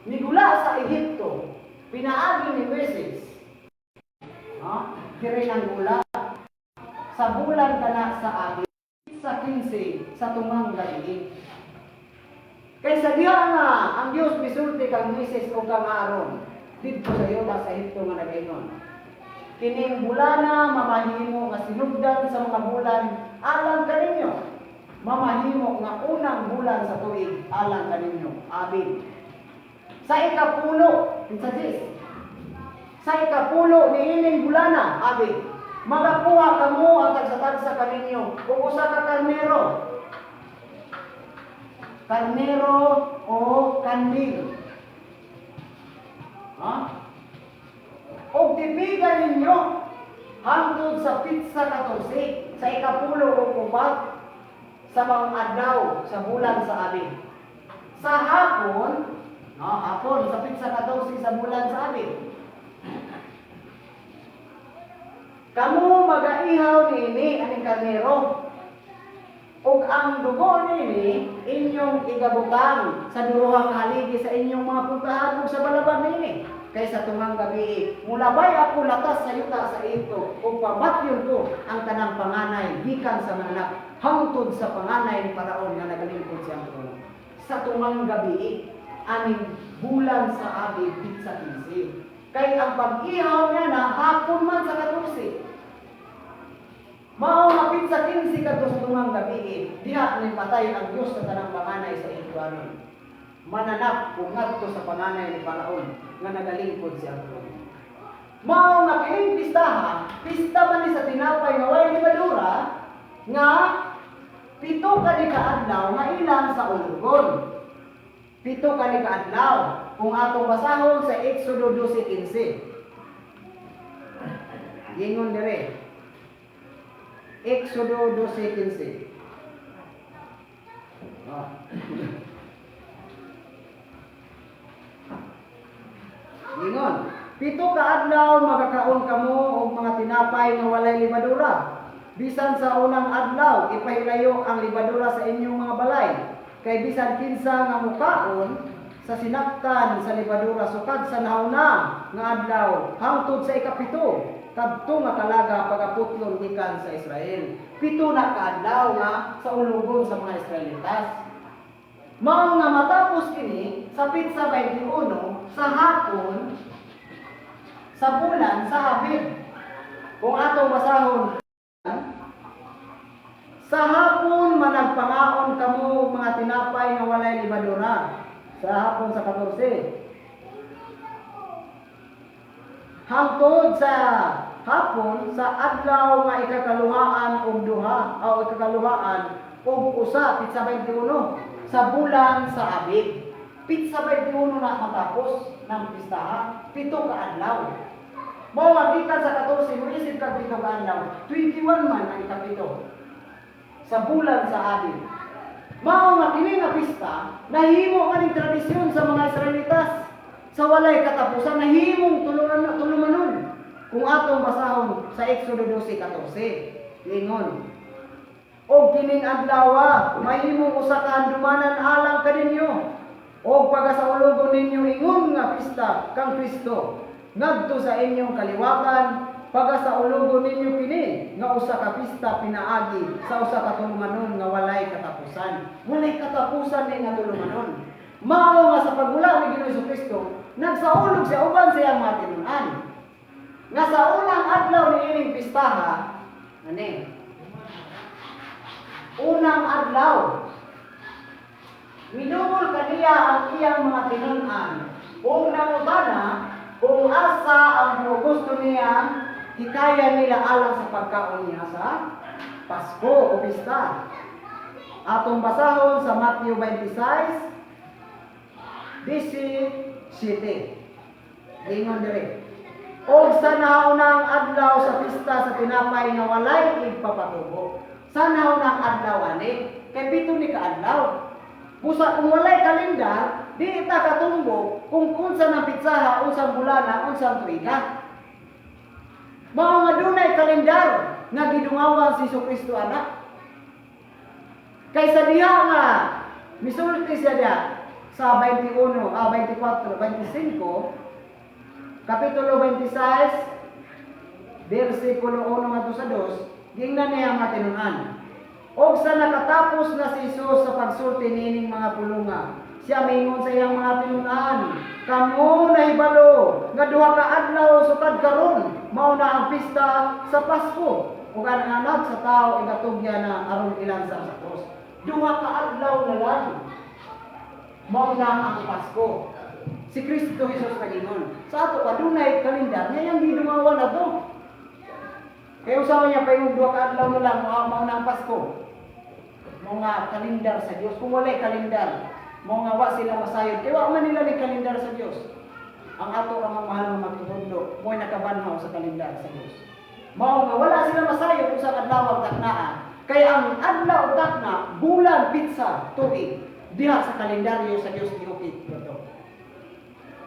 nigula sa Ehipto, pinaagi ni Moises. Ha? Kiri ang gula sa bulan kana sa Abi sa 15 sa tumang gabi. Kaysa diha nga ang Dios misulti kang Moises o kang Aaron didto sa Yuda sa Ehipto nga nag-ingon. Kining bulana mamahimo nga sinugdan sa mga bulan alang kaninyo. Mamahimo nga unang bulan sa tuig alang kaninyo. Abib. Sa ikapulo, sa ikapulo ni ining bulana, abib. Magakuha kamo ang tagsa-tagsa kaninyo ug usa ka karnero. Karnero o kandil. Ha? Og tipigan ninyo hangtod sa pitsa 14 sa ikapulo o upat sa mga adlaw sa bulan sa Abib. Sa hapon, hapon sa pitsa 14 sa bulan sa Abib. Kamu magaihaw nini aning karnero. Ug ang dugo nini inyong igabutang sa duruhang haligi sa inyong mga puntahan ug sa balaban nini. Kaysa tumang gabi, mulabay ako latas sa yuta sa ito ug pabatyon ko ang tanang panganay gikan sa mga anak hangtod sa panganay ni Paraon nga nagalingkod siyang trono. Sa tumang gabi, aning bulan sa Abib sa 15. Kay ang pag-ihaw niya na hapon man sa 14. Mao mapit sa 15 kadto sa tumang gabi, diha ni patay ang Dios sa tanang panganay sa Ehipto. Mananap kung ngadto sa panganay ni Paraon nga nagalingkod siya trono. Mao nga kining pistaha, pista man ni sa tinapay nga way libadura nga 7 ka ni kaadlaw nga ilang sa ulugon. 7 ka ni kaadlaw kung atong basahon sa Exodo 12:15. Gingon dire. Exodo 12:15. Ingon, 7 ka adlaw magakaon kamo og mga tinapay nga walay libadura. Bisan sa unang adlaw ipahilayo ang libadura sa inyong mga balay. Kay bisan kinsa nga mukaon sa sinaktan sa libadura sukad sa nahauna nga adlaw hangtod sa ikapito kadto nga kalaga pagaputlon gikan sa Israel. 7 na ka adlaw nga sa ulugon sa mga Israelitas. Mao nga matapos kini sa pitsa 21 sa hapon sa bulan sa Abib. Kung atong basahon, sa hapon managpangaon kamo mga tinapay nga walay libadura. Sa hapon sa 14. Hangtod sa hapon sa adlaw nga ikakaluhaan og duha o ikakaluhaan og usa pitsa 21 sa bulan sa Abib. Pitsa 21 na matapos ng pistahan, 7 ka adlaw. Mao gikan sa 14 mo isip ka 7 ka adlaw, 21 man ang ikapito sa bulan sa Abib. Mao nga kini nga pista nahimo kaning tradisyon sa mga Israelitas sa walay katapusan, nahimong tulumanon. Kung atong basahon sa Exodo 12:14, lingon, og kining adlaw mahimong usa ka handumanan alang kaninyo og pagasaulugon ninyo ingon nga pista kang Kristo ngadto sa inyong kaliwakan. Pagasaulugon ninyo kini nga usa ka pista pinaagi sa usa ka tulumanon nga walay katapusan. Walay katapusan ni nga tulumanon. Mao nga sa pagmula ni Ginoong Kristo nagsaulog siya uban sa iyang mga tinun-an. Nga sa unang adlaw ni ining pistaha, unang adlaw, minungol kaniya ang iyang mga tinun-an. Kung nangutana, kung asa ang gusto niya, hikaya nila alang sa pagkaon niya sa Pasko o pista. Atong basahon sa Matthew 26:17. Ingon dire. Og sa naunang adlaw sa pista sa tinapay nga walay igpapatubo. Sa naunang adlaw ani, kay 7 ni ka adlaw. Busa kung walay kalendar, di ta katumbo kung unsa nang pitsaha, unsang bulana, unsang tuiga. Mao nga dunay kalendar nga gidungawan si Jesucristo anak. Kaysa diha nga misulti siya diha sa 24, 25, Kapitulo 26, versikulo 1 ngadto sa 2, gingnan niya ang matinunan. Og sa nakatapos na si Jesus sa pagsulti niining mga pulunga, siya mingon sa iyang mga tinunan, kamo nahibalo nga duha ka adlaw sukad karon mao na ang pista sa Pasko ug ang anak sa tao igatugya na aron ilansang sa krus. Duha ka adlaw na lang mao na ang Pasko. Si Kristo Jesus nagingon. Sa ato adunay kalendar niya yang gidumawan ato. Kaya usawa niya pa yung duha ka adlaw na lang mao na ang Pasko. Mga kalendar sa Dios. Kung walay kalendar, mga wa sila masayod. Kaya wa man nila ni kalendar sa Dios. Ang ato ang mahal ng magtutudlo, mo'y nakabanhaw sa kalendar sa Dios. Mao nga wala sila masayod kung sa adlaw ang taknaan. Kaya ang adlaw takna, bulan, pitsa, tuig, diha sa kalendaryo sa Dios giupit.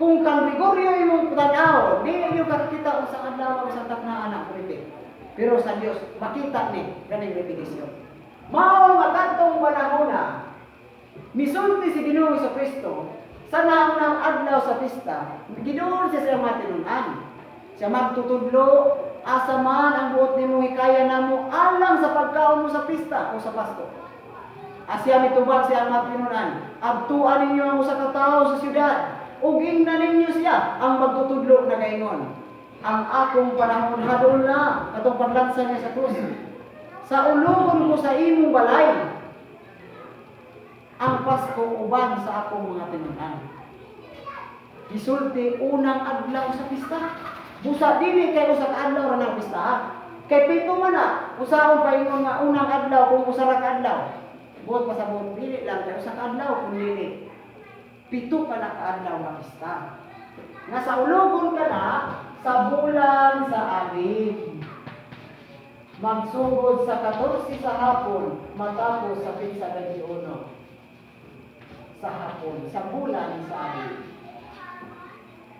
Kung kang Gregorio imong tanaw, di niyo kakita sa adlaw sa taknaan ang repeat. Pero sa Dios makita ni kaning repetition. Mao nga kadtong panahon misulti si Ginoong Jesucristo sa naunang adlaw sa pista, giduol siya sa mga tinunan. Siya magtutudlo, asa man ang buot nimo hikaya namo alang sa pagkaon mo sa pista o sa Pasko. Asya mitubag siya ang mga tinunan, abtuan ninyo ang usa ka tawo sa syudad, ug ingnan ninyo siya ang magtutudlo na gaingon. Ang akong panahon hadol na, katong paglansa niya sa krus. Sa ulon ko sa imong balay, ang Pasko uban sa akong mga tinunan. Gisulti unang adlaw sa pista. Busa dili kay usa ka adlaw ra ng pista. Kay pito man usaon pa ingon nga unang adlaw kung usa ra ka adlaw. Buot pa sa buot dili lang kay usa ka adlaw kung dili. Pito pa na ka adlaw nga pista. Nga sa ulogon ka na sa bulan sa Abib. Magsugod sa 14 sa hapon matapos sa pitsa 21 sa hapon, sa bulan sa Abib.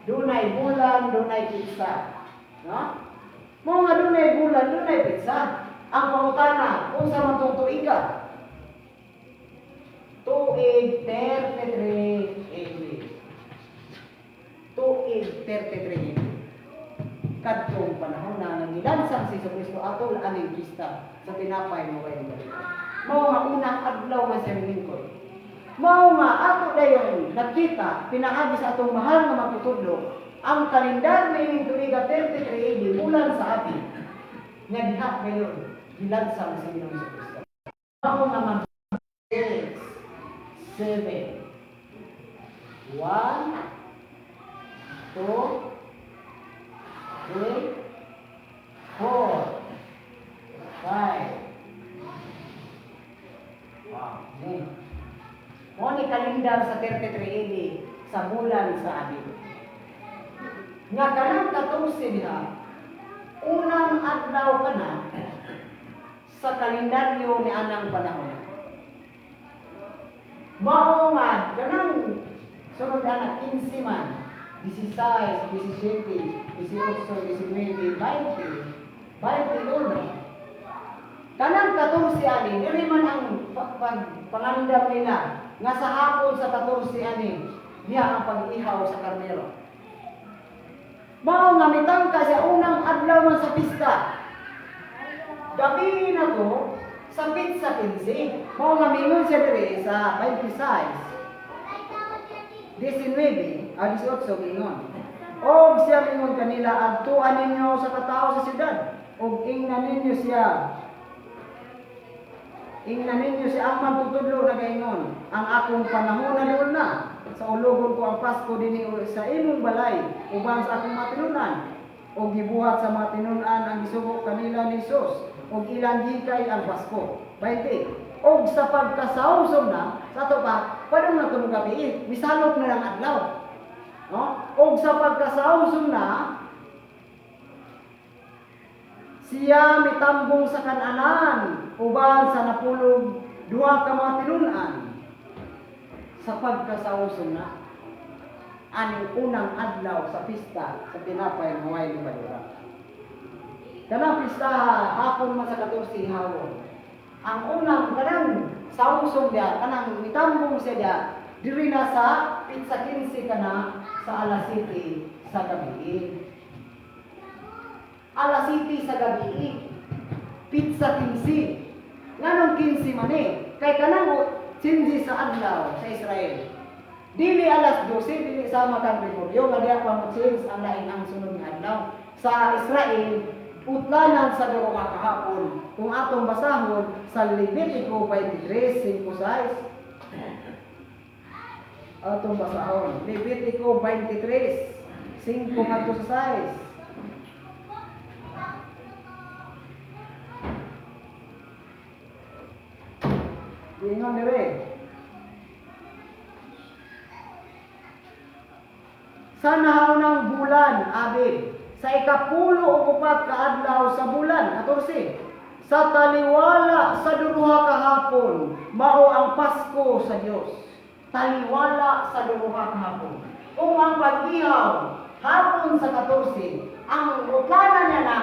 dunay bulan, dunay pizza. No? Mo nga dunay bulan, dunay pizza. Ang pangutana, kung sa matutuig ka, tuig 33 AD. Tuig 33 AD. Kadtong panahon na nangilansang si Kristo atol aning pista sa tinapay mo kayo. Mao nga unang adlaw nga sa lingkod. Mao nga ato dayon nakita pinaagi sa atong mahal nga magtutudlo ang kalendar ning tuig 33 AD bulan sa atin. Nga diha kayon gilansang sa Ginoong Kristo. Mao nga mag 6 7 1 2 3 4 5 Mo ni kalendar sa 33 AD sa bulan sa Abib. Nga kanang 14 diha, unang adlaw kana sa kalendaryo ni anang panahon. Mao nga kanang sunod na 15 man, 16, 17, 18, 19, 20, 21. Kanang 14 ani, dili man ang pangandam nila nga sa hapon sa 14 ani, niya ang pag-ihaw sa karnero. Mao nga mitangka sa unang adlaw man sa pista. Gabi na to sa pizza 15. Mao nga mingon siya diri sa 26. 19, 18 mingon. Og siya mingon kanila adtuan ninyo sa katao sa syudad og ingnan ninyo siya. Ingnan ninyo siya ang magtutudlo na gaingon. Ang akong panahon na doon na. Sa ulogon ko ang Pasko dinhi sa imong balay uban sa akong matinunan. O gibuhat sa mga tinunan ang gisugok kanila ni Jesus. O ilang hikay ang Pasko. 20. Og sa pagkasawsom na, sa ito pa, padong na itong gabi, misalok na lang adlaw. No? Og sa pagkasawsom na, siya mitambong sa kananan, uban sa napulog, duha ka mga tinunan. Sa pagkasawsom na, aning unang adlaw sa pista sa tinapay ng Huway Libadura. Kanang pista hapon man sa 14 hawon. Ang unang kanang sawsom dia, kanang mitambong siya dia, diri na sa pizza 15 kana sa alas 7 sa gabi. Alas 7 sa gabi, pizza 15. Nganong 15 man eh? Kay kanang sinji sa adlaw sa Israel. Dili alas 12, dili sama kang Gregorio, nga diya pa mo-change ang lain ang sunod nga adlaw. Sa Israel, utlanan sa duro nga kahapon. Kung atong basahon sa Levitico 23, 5-6. Atong basahon, Levitico 23, 5-6. Ingon dire. Sa nahaw ng bulan, Abib, sa ikapulo o upat ka adlaw sa bulan, 14, sa taliwala sa duruha kahapon, mao ang Pasko sa Dios. Taliwala sa duruha kahapon. Kung ang pag-ihaw hapon sa 14, ang utlanan niya na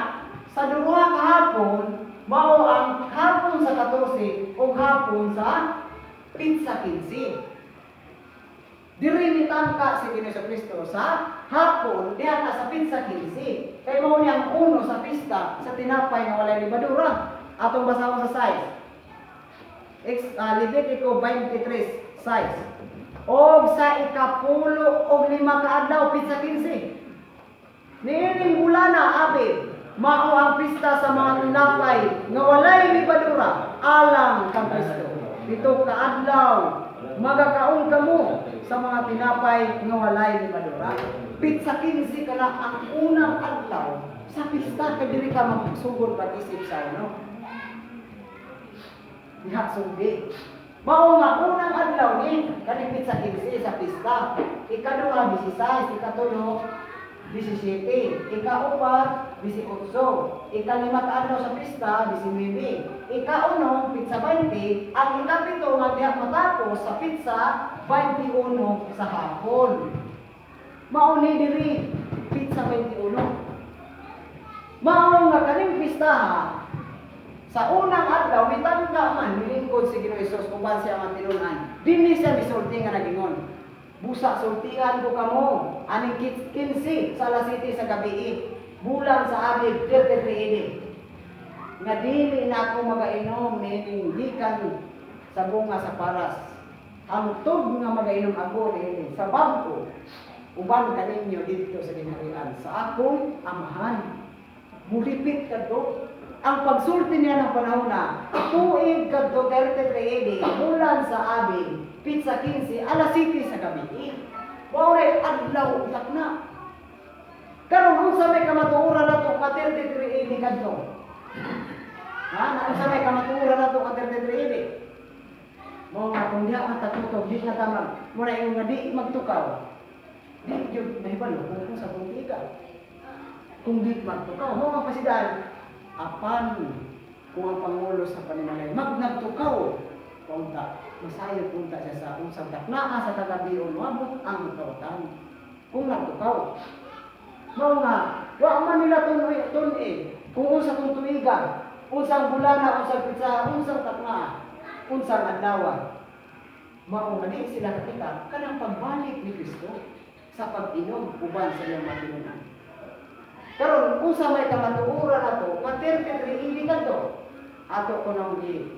sa duruha kahapon, mao ang hapon sa 14 o hapon sa pizza 15. Diri ni tangka si Ginoong Kristo sa hapon diha na sa pizza 15. Kay mao ni ang uno sa pista sa tinapay nga walay libadura. Atong basahon sa 6. Levitico 23, 6. Og sa ikapulo og 5 ka adlaw pizza 15. Niining bulana Abib, mao ang pista sa mga tinapay nga walay libadura alang kang Kristo. Dito ka adlaw magakaon kamo sa mga tinapay nga walay libadura. Pizza 15 kana ang unang adlaw sa pista kay diri ka magsugod pag-isip sa ano. Diha sugdi. Mao nga unang adlaw ni kani pizza 15 sa pista. Ikaduha 16, ikatulo 17, ikaupat 18, ikalima ka adlaw sa pista 19, ikauno pizza 20, ang ikapito nga diha matapos sa pizza 21 sa hapon. Mao ni diri pizza 21. Mao nga kaning pistaha sa unang adlaw mitanda man milingkod si Ginoong Hesus uban siya man tinunan. Dinhi siya misulti nga nagingon. Busa sultihan ko kamo aning 15 sa alas 7 sa gabi. Bulan sa abig 33 nga dili na ako magainom nining gikan sa bunga sa paras. Hangtod nga magainom ako niini sa bangko uban kaninyo dito sa ginharian sa akong amahan. Mulipit kadto ang pagsulti niya ng panahon na tuig kadto 33 bulan sa abig pizza 15 alas 7 sa gabi. Bawre adlaw utak na. Karon unsa may kamatuoran nato ka 33 kadto? Ha, unsa may kamatuoran nato ka 33? Mo nga kung diha man tatutog di na tamang muna yung nga di magtukaw. Di jud mahibalo kung sa politika. Kung di magtukaw, mo nga pasidan apan kung ang pangulo sa panimalay magnagtukaw punta masayo punta siya sa unsang taknaa sa tagabion mabot ang kautan kung nagtukaw. Mao nga wa man nila tun-i kung unsa tong tuiga, unsang bulana, unsang pitsa, unsang taknaa, unsang adlaw. Mao nga di sila nakita kanang pagbalik ni Kristo sa pag-inom uban sa iyang matinunan. Karon unsa may kamatuoran nato, nga 33 hindi kadto. Ato ko nang gi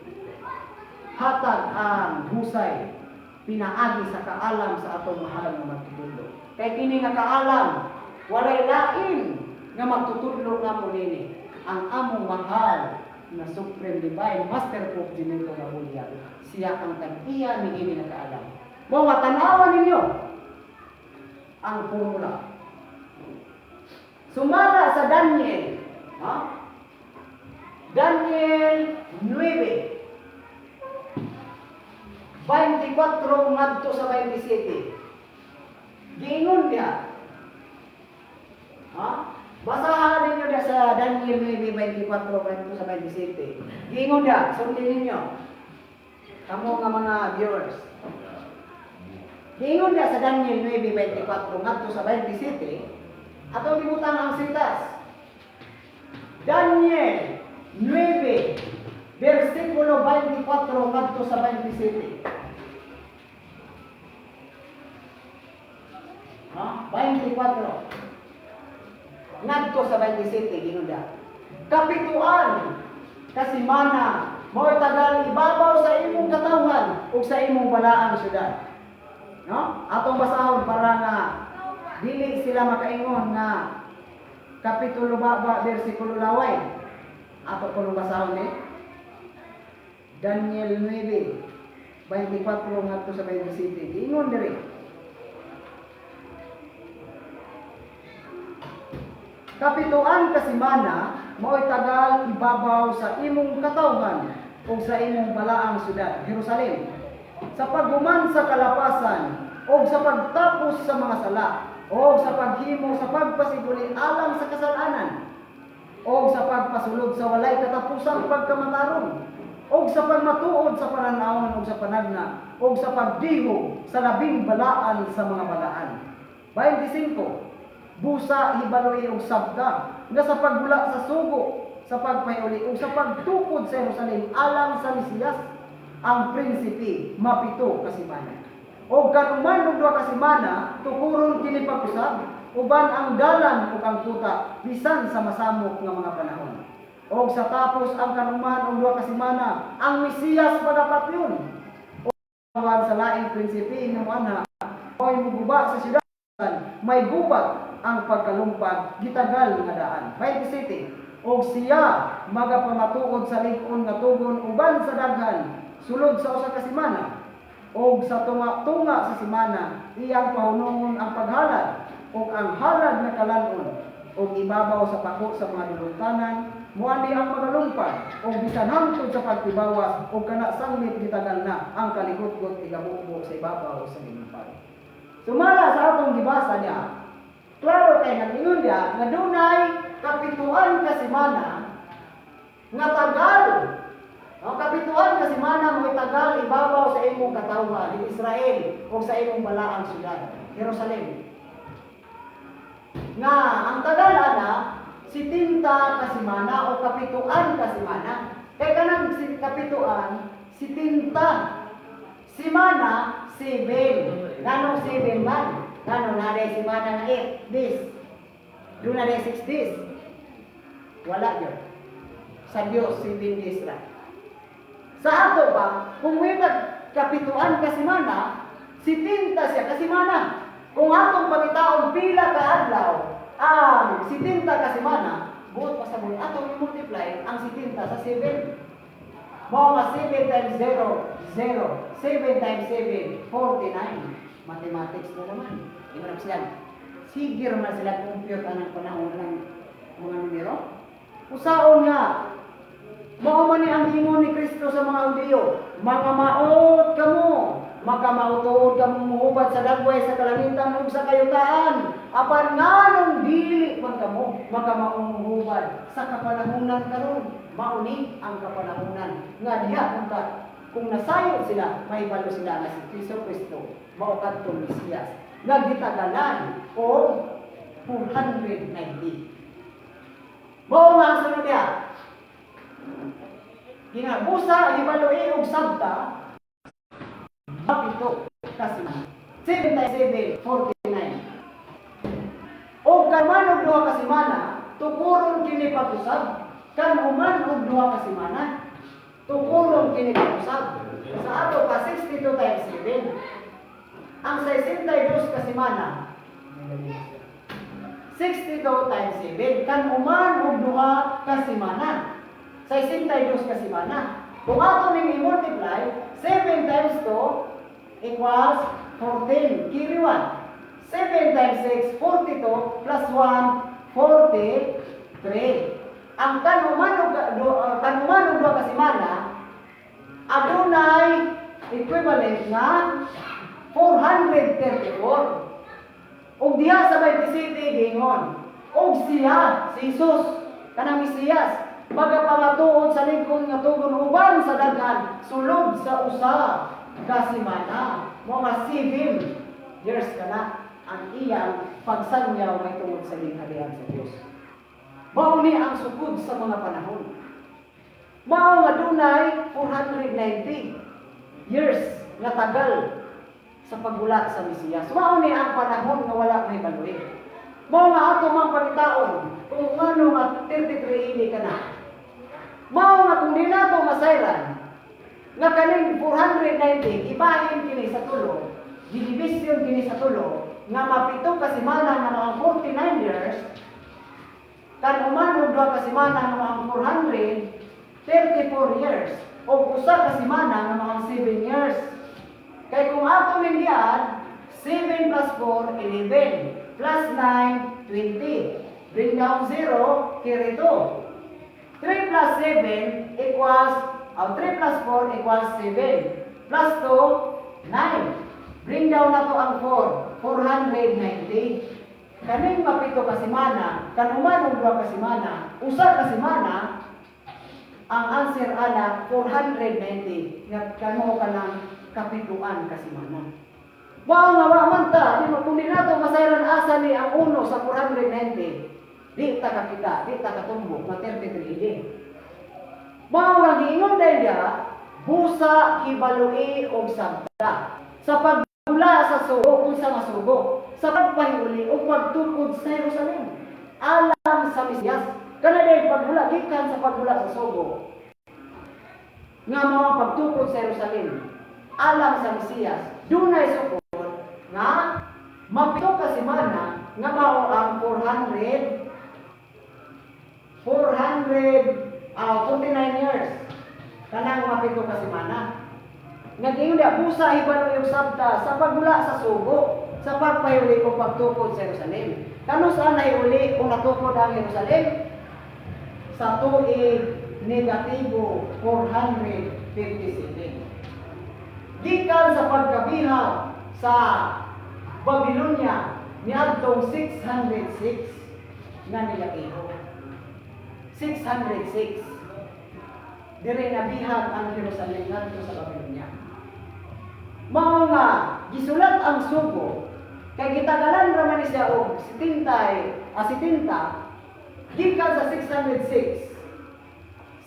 hatag ang husay pinaagi sa kaalam sa atong mahal nga magtutudlo. Kay kini nga kaalam walay lain nga magtutudlo namo nini ang among mahal na Supreme Divine Master Pope Benedicto Gabulia. Siya ang tag-iya ni ini nga kaalam. Mo matanawan ninyo ang formula. Sumala sa Daniel, ha? Daniel 9, 24 ngadto sa 27. Giingon dia. Ha? Basahan ninyo dia sa Daniel 9, 24 ngadto sa 27. Giingon dia, sundin ninyo. Kamo nga mga viewers. Giingon dia sa Daniel 9, 24 ngadto sa 27. Atau limutan ang sitas. Daniel 9, versikulo 24 ngadto sa 27. Ha? 24 ngadto sa 27 ginuda. Kapituan kasimana mo'y tagal ibabaw sa imong katawhan ug sa imong balaang syudad. No? Atong basahon para nga dili sila makaingon nga kapitulo baba bersikulo laway. Ato ko basahon Daniel 9 24 ngadto sa 27. Ingon diri. Kapituan kasimana mo'y tagal ibabaw sa imong katawhan ug sa imong balaang syudad, Jerusalem. Sa paghuman sa kalapasan o sa pagtapos sa mga sala o sa paghimo sa pagpasiguli alang sa kasalanan o sa pagpasulod sa walay katapusang pagkamataron o sa pagmatuod sa pananawon o sa panagna o sa pagdihog sa labing balaan sa mga balaan. 25. Busa hibaloy og sabta nga sa pagbula sa sugo sa pagpayuli o sa pagtukod sa Jerusalem alang sa Mesiyas ang prinsipe mapito kasimana. O kanuman og duha ka semana tukuron kini pag-usab uban ang dalan ug ang kuta bisan sa masamok nga mga panahon. O sa tapos ang kanuman og duha ka semana ang Mesiyas pagapatyon. O sa laing prinsipe nga ana oy muguba sa siyudad may gubat ang pagkalumpag gitagal nga daan. 27. Og siya magapamatuod sa lig-on nga tugon uban sa daghan sulod sa usa ka semana. Og sa tunga sa semana iyang pahunungon ang paghalad og ang halad na kalanon og ibabaw sa pako sa mga duluntanan muani ang pagalumpad og bisan hangtod sa pagtibawas og kana sanglit gitagal na ang kalikot-kot igabubo sa ibabaw sa limpad. Sumala sa atong gibasa niya, klaro kay nag-ingon dia nga dunay kapituan ka semana nga tagal. Ang kapituan ka semana mo'y tagal ibabaw sa imong katawhan di Israel o sa imong balaang syudad, Jerusalem. nga ang tagal ana si tinta kasimana o kapituan kasimana. Kaya kanang si kapituan si tinta. Si mana 7. Nanong 7 man? Nanong naday si mana na 8 days. Doon na 6 days. Wala yun. Sa Diyos 7 days lang. Sa ato ba, kung may kapituan kasimana, si tinta siya kasimana. Kung atong pagitaon pila ka adlaw, ang si tinta kasimana, buot pa sa buhay, atong i-multiply ang si tinta sa 7. Mga 7 times 0, 0. 7 times 7, 49. Mathematics na naman. Imarap sila. Sige naman sila compute ang panahon ng mga numero. Usaon nga, mauman ni ang ingon ni Kristo sa mga Hudiyo, mga maot kamo, makamautuod kamo muhubad sa dagway sa kalangitan ug sa kayutaan, apan nganong dili man kamo makamaumuhubad sa kapanahunan karon. Mauni ang kapanahunan nga diha punta. Kung nasayo sila, may balo sila na si Kristo, mao kadtong Mesiyas nga gitagalan o 490. Mao nga ang sunod niya. Ginabusa, ibaloi og sabta, mapito kasi 7 times 7, 49. O kaman og duha ka semana, tukuron kini pag-usab. Kan uman og duha ka semana, tukuron kini pag-usab. Sa ato pa 62 times 7. Ang 62 ka semana, 62 times 7. Kan uman og duha ka semana. 62 ka semana. Kung ato ning i-multiply, 7 times 2 equals 14. Kiri 1. 7 times 6, 42, plus 1, 43. Ang kanuman og duha ka semana, adunay equivalent nga 434. Og diha sa 27 gingon, og siya, si Jesus, kanang Mesiyas, magapamatuod sa lingkod nga tugon uban sa daghan, sulod sa usa ka semana. Mga 7 years kana ang iyang pagsangyaw may tungod sa lingharian sa Dios. Mao ni ang sukod sa mga panahon. Mao nga dunay 490 years nga tagal sa pagbulat sa Mesiyas. Mao ni ang panahon nga wala may baluy. Mao nga ato mang pagitaon kung ano nga 33 ini kana. Mao nga kung di nato masayran nga kaning 490 ibahin kini sa tulo, division kini sa tulo, nga mapito ka semana nga mga 49 years, kan umano duha ka semana nga mga 434 years, o usa ka semana nga mga 7 years. Kay kung ato mindian, 7 plus 4, 11, plus 9, 20. Bring down 0, carry 2. 3 plus 7 equals, 3 plus 4 equals 7. Plus 2, 9. Bring down na to ang 4, 490. Kaning mapito ka semana, kanuman og duha ka semana, usa ka semana, ang answer ana 490. Nga kanu ka ng kapituan ka semana. Wow nga wa man ta, di mo kung nato masayran asa ni ang 1 sa 490. Di ta kakita, di ta katumbok na 33 din. Wow nga giingon dahil dia, busa hibalui og sabta. Sa pagmula sa sugo, unsa nga sugo, sa pagpahiuli o pagtukod sa Jerusalem, alam sa Mesiyas. Kana dahil pagmula, gikan sa pagmula sa sugo, nga mga pagtukod sa Jerusalem, alam sa Mesiyas, dunay sukod nga mapito ka semana nga mao ang 49 years kanang mapito ka semana. Naging busa hibalo yung sabta sa pagmula sa sugo, sa pagpahuli o pagtukod sa Jerusalem. Kano saan nahiuli kung natukod ang Jerusalem? Sa tuig negatibo 457. Gikan sa pagkabihaw sa Babylonia niadtong 606 nga negatibo. 606. Dire nabihag ang Jerusalem ngadto sa Babylonia. Mao nga gisulat ang sugo kay gitagalan ra man siya og og 70 gikan sa 606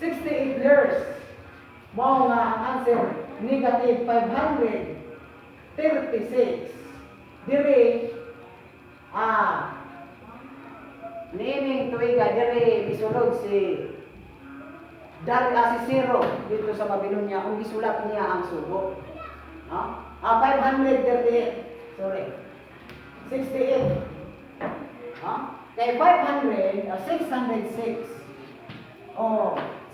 68 years mao nga ang answer negative 536 diri niining tuiga diri misulod si si Zero dito sa Babylonia kung gisulat niya ang sugo. No? 538. Sorry. 68. Kay 500, 606.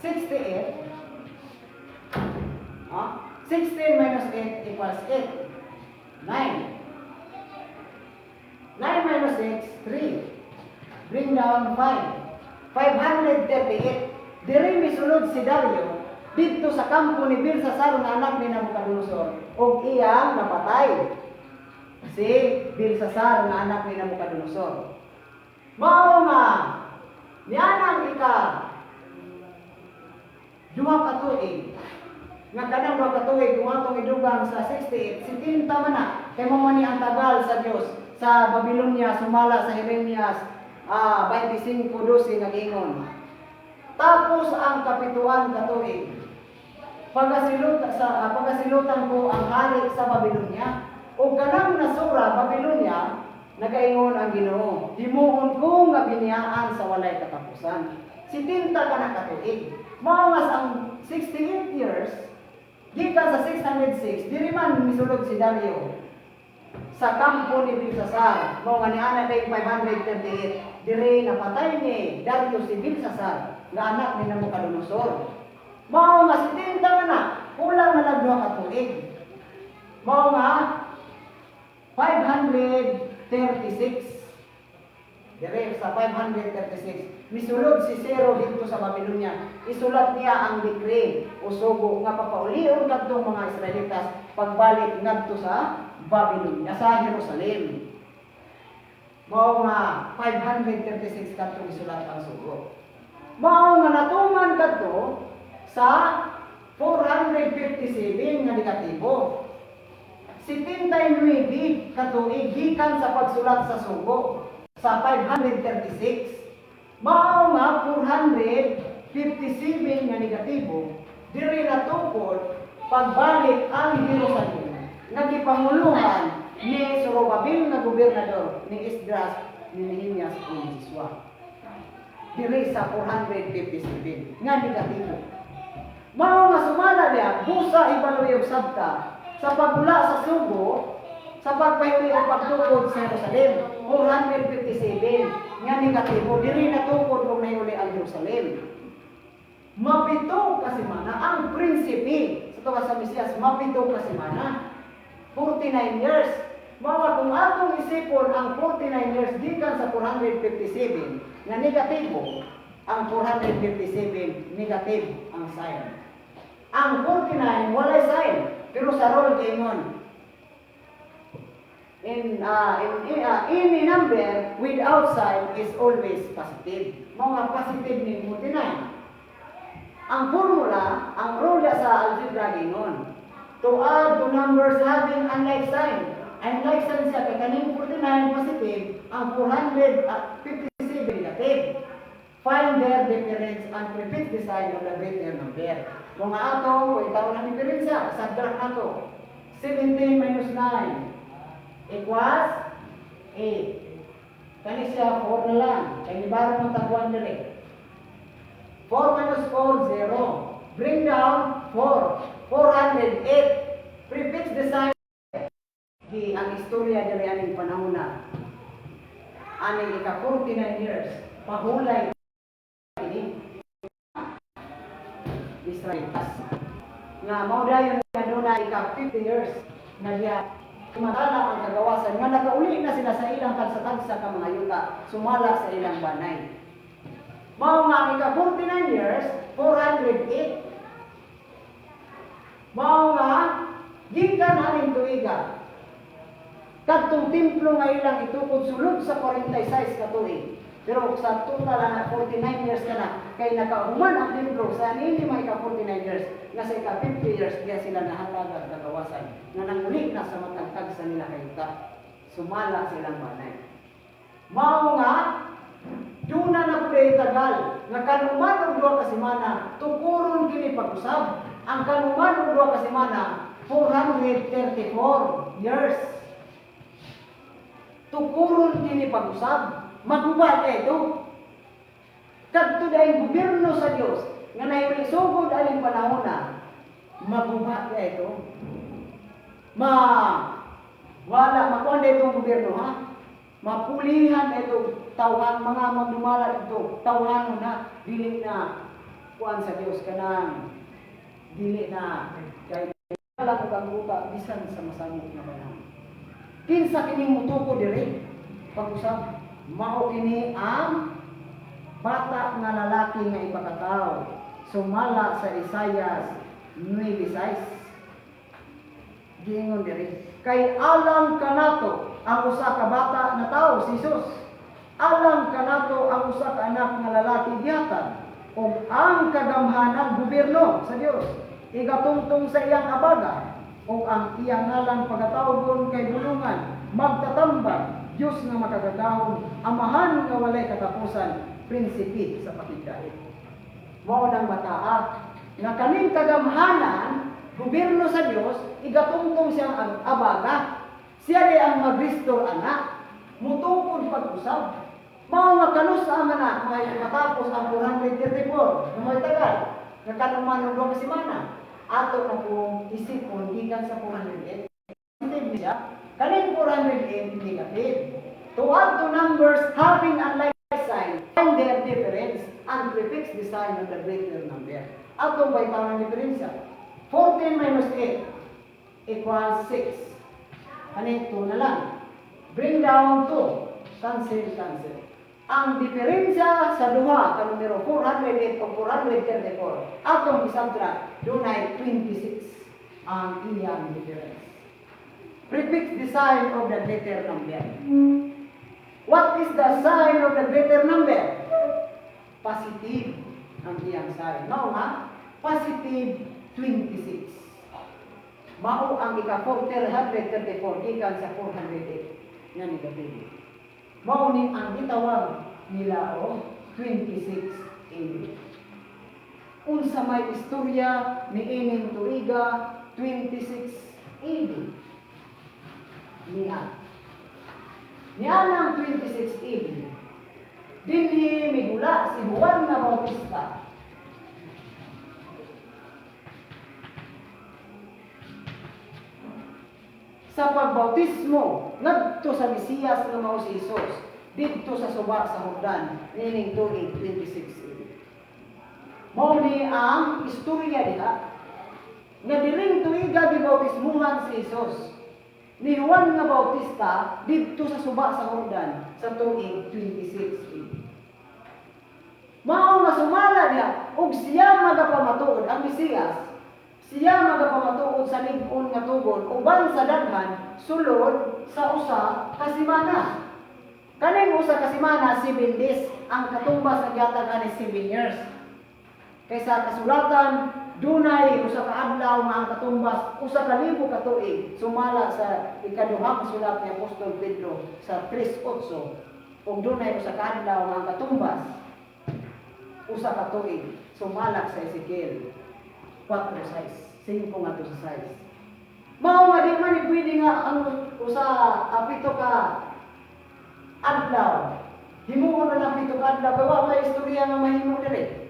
68. 16 minus 8 equals 8. 9. 9 minus 6, 3. Bring down 5. 538. Diri misulod si Dario dito sa kampo ni Belsasar nga anak ni Nabucodonosor ug iyang napatay si Belsasar nga anak ni Nabucodonosor. Mao nga nianang duha ka tuig nga kanang duha ka tuig dumatong idugang sa 68 70 man na kay mao ni ang tagal sa Dios sa Babylonia sumala sa Jeremias 25:12 nga gingon. Tapos ang kapituan katuig. Pagasilutan ko ang hari sa Babylonia. O kanang nasura Babylonia, nagaingon ang Ginoo. Himuon ko nga biniyaan sa walay katapusan. 70 ka na katuig. Mao nga ang 68 years, gikan sa 606, diri man misulod si Dario sa kampo ni Belsasar. Mao nga niana kay 538. Diri napatay ni Dario si Belsasar nga anak ni Nabucodonosor. Mao nga 70 na kulang na lang duha ka tuig. Mao nga 536. Dire sa 536 misulod si Zero dito sa Babylonia. Isulat niya ang decree o sugo nga papaulion kadtong mga Israelitas pagbalik ngadto sa Babylonia sa Jerusalem. Mao nga 536 kadtong isulat ang sugo. Mao nga natuman kadto sa 457 nga negatibo. 79 katuig gikan sa pagsulat sa sugo sa 536. Mao nga 457 nga negatibo diri natukod pagbalik ang Jerusalem nga gipanguluhan ni Zorobabel nga gobernador ni Esdras ni Nehemias ug Josua. Diri sa 457 nga negatibo. Mao nga sumala niya busa ibaluy og sabta sa pagula sa sugo sa pagpahiuli og pagtukod sa Jerusalem. 457 nga negatibo diri natukod og nahuli ang Jerusalem. Mapito ka semana ang prinsipe sa tuwa sa Mesiyas, mapito ka semana. 49 years. Mao kung atong isipon ang 49 years gikan sa 457 nga negatibo, ang 457 negative ang sign. Ang 49 walay sign, pero sa roll gayon. Any number without sign is always positive. Mga positive ni 49. Ang formula, ang rule sa algebra gayon. To add two numbers having unlike sign. Unlike sign siya kay kaning 49 positive, ang 457 negative. Find their difference and repeat the sign of the greater number. Kung ato, kung itaw na diferensya, subtract nato. 17 minus 9 equals 8. Kani siya 4 na lang. Kaya ibaro mong taguan dili. 4 minus 4, 0. Bring down 4. 408. Prefix the sign. Ang istorya dili aning panahon na. Aning ika 49 years. Pahulay ini Israelitas. Nga mao dayon kanuna ika 50 years na diya tumatala ang kagawasan nga nakauli na sila sa ilang tagsa-tagsa ka mga yuta sumala sa ilang banay. Mao nga ika 49 years 408. Mao nga gikan aning tuiga kadtong templo nga ilang itukod sulod sa 46 ka tuig. Pero sa total na 49 years ka na, kay nakahuman ang templo sa hindi may ka 49 years, nga sa ika 50 years, kaya sila nahatag at nagawasan, na nangulit na sa matagtag sa nila kayuta, sumala silang banay. tagal nga kanuman og duha ka semana tukuron kini pag-usab. Ang kanuman og duha ka semana 434 years. Tukuron kini pag-usab. Maguba ito. Kadto dayong gobyerno sa Dios nga nahiulisugod aling panahon na maguba ito. Wala makuha itong gobyerno ha. Mapulihan ito tawhan mga magdumala ito tawhan na dili na kuan sa Dios kanang dili na kay lang ang buta bisan sa masamot na panahon. Kinsa kining mutuko diri pag-usab mao kini ang bata nga lalaki nga ipakataw sumala sa Isaias 9:6. Giingon diri kay alam kanato ang usa ka bata na tawo si Jesus. Alam kanato ang usa ka anak nga lalaki gihatag ug ang kagamhanang gobyerno sa Dios igatungtong sa iyang abaga ug ang iyang ngalan pagatawgon kay bulungan magtatambag Dios nga makagagahom amahan nga walay katapusan prinsipe sa pakigdait. Mao nang mataa nga kaning kagamhanan gobyerno sa Dios igatungtong siyang abaga. Siya di ang mag-restore anak. Mutukod pag-usab. Mao nga kanusa man na may matapos ang 434 na may tagal. Nagkanuman ng 2 semana. Ato na kung isipon gikan sa 408. Hindi niya. Kaning 408 negative. To add to numbers having unlike sign, find their difference and prefix the sign of the greater number. Atong bay tawag ng diferensya. 14 minus 8 equals 6. Ano 2 na lang. Bring down 2. Cancel. Ang diferensya sa duha ka numero 408 o 434 atong isubtract dunay 26 ang iyang difference. Prefix the sign of the greater number. What is the sign of the greater number? Positive ang iyang sign. Mao nga positive 26. Mao ang ika-434 gikan sa 408 nga negative. Mao ni ang gitawag nila o 26 AD. Unsa may istorya ni ining tuiga 26 AD. Niya ng 26 AD. Dinhi migula si Juan nga Bautista. Sa pagbautismo ngadto sa Mesiyas nga mao si Jesus didto sa suba sa Jordan nining tuig 26 AD. Mao ni ang istorya diha nga diring tuiga gibautismuhan si Jesus ni Juan nga Bautista didto sa suba sa Jordan sa tuig 26 AD. Mao nga sumala niya ug siya magapamatuod ang Mesiyas. Siya magapamatuod sa lig-on nga tugon uban sa daghan sulod sa usa ka semana. Kaning usa ka semana 7 days ang katumbas nga gihatag ani 7 years. Kaysa kasulatan dunay usa ka adlaw nga ang katumbas usa ka libo ka tuig sumala sa ikaduhang sulat ni Apostol Pedro sa 3:8 ug dunay usa ka adlaw nga ang katumbas usa ka tuig sumala sa Ezekiel 4:6, 5 nga to sa 6. Mao nga di man pwede nga ang usa apito ka adlaw. Himuon na lang pito ka adlaw kay wa may istorya nga mahimo diri.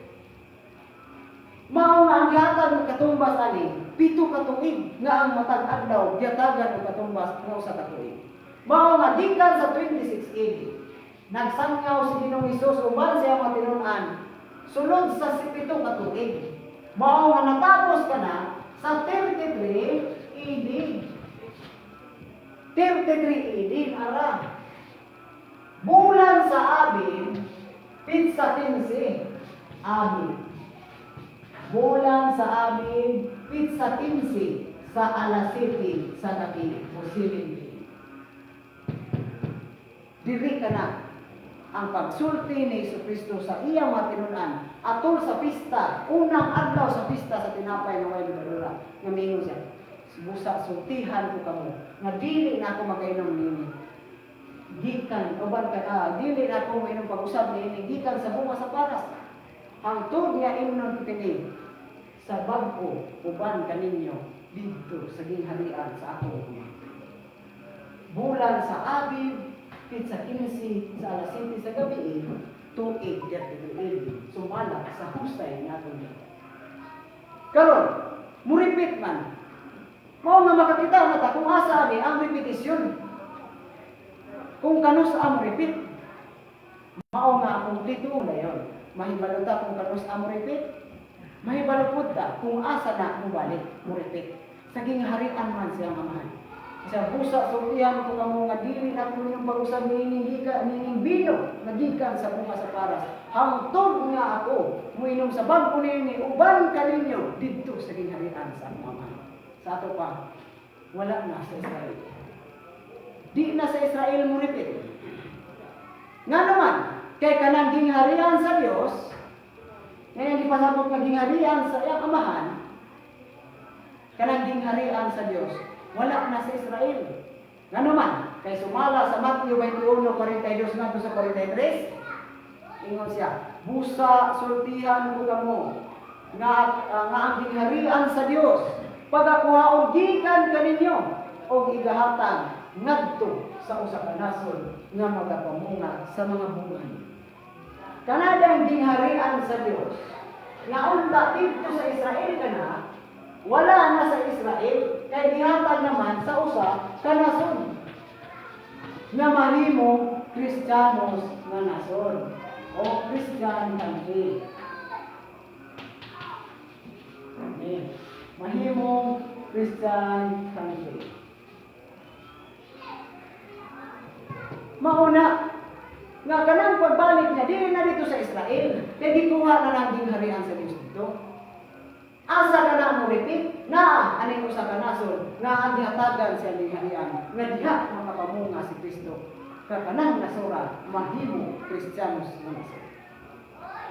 Mao nga ang gihatag ng katumbas ani, 7 ka tuig nga ang matag adlaw giatagan og katumbas nga usa ka tuig. Mao nga gikan sa 26 AD. Nagsangaw si Ginoong Hesus uban siya matinun-an sulod sa 7 ka tuig. Mao nga natapos ka na sa 33 AD. 33 AD ara. Bulan sa Abib, pitsa 15 Abib. Bulan sa Abib, pitsa 15 sa alas 7 sa gabi o 7. Diri ka na ang pagsulti ni Jesucristo sa iyang matinun-an atol sa pista, unang adlaw sa pista sa tinapay nga way madura. Nga mingon siya, busa sultihan ko kamo, nga dili na ako magainom nini. gikan uban ka dili na ko inom pag-usab niini gikan sa bunga sa paras. Hangtod nga imnon kini sa bag-o uban kaninyo didto sa gingharian sa akong Ama. Bulan sa Abib, sa 15 sa alas 7 sa gabi, tuig dito sumala sa husay nga atong Dios. Karon, muripit man. Mao nga makakita nata kung asa ani ang repetisyon. Kung kanus ang repeat, mao nga akong titulo na yon. Mahibalo ta kung kanus ang repeat, mahibalo pud ta kung asa na mo balik, mo repeat. Sa gingharian man siyang amahan. Sa busa sultihan ko kamo nga dili na ko yung pag-usab nining bino nga gikan sa bunga sa paras. Hangtod nga ako muinom sa bangko nini uban kaninyo didto sa gingharian sa amahan. Sa ato pa wala na sa Israel. Di na sa Israel mo repeat. Nga naman, kay kanang gingharian sa Dios, ngayon di pasabot nga gingharian sa iyang amahan, kanang gingharian sa Dios, wala na sa Israel. Nga naman, kay sumala sa Matthew 21:42 ngadto sa 43, ingon siya, busa sultihan ko kamo nga ang gingharian sa Dios pagakuhaon gikan kaninyo og igahatag ngadto sa usa ka nasod nga magapamunga sa mga bungan. Kanadang gingharian sa Dios nga unta dito sa Israel kana wala na sa Israel kay gihatag naman sa usa ka nasod nga mahimo Kristiyanos nga nasod o Christian country. Mahimong Christian country. Mauna nga kanang pagbalik niya dili na dito sa Israel kay gikuha na lang gingharian sa Dios dito. Asa ka na mo repeat na aning usa ka nasod nga ang gihatagan sa gingharian nga diha makapamunga si Kristo kanang nasura mahimo Kristiyanos nga nasod.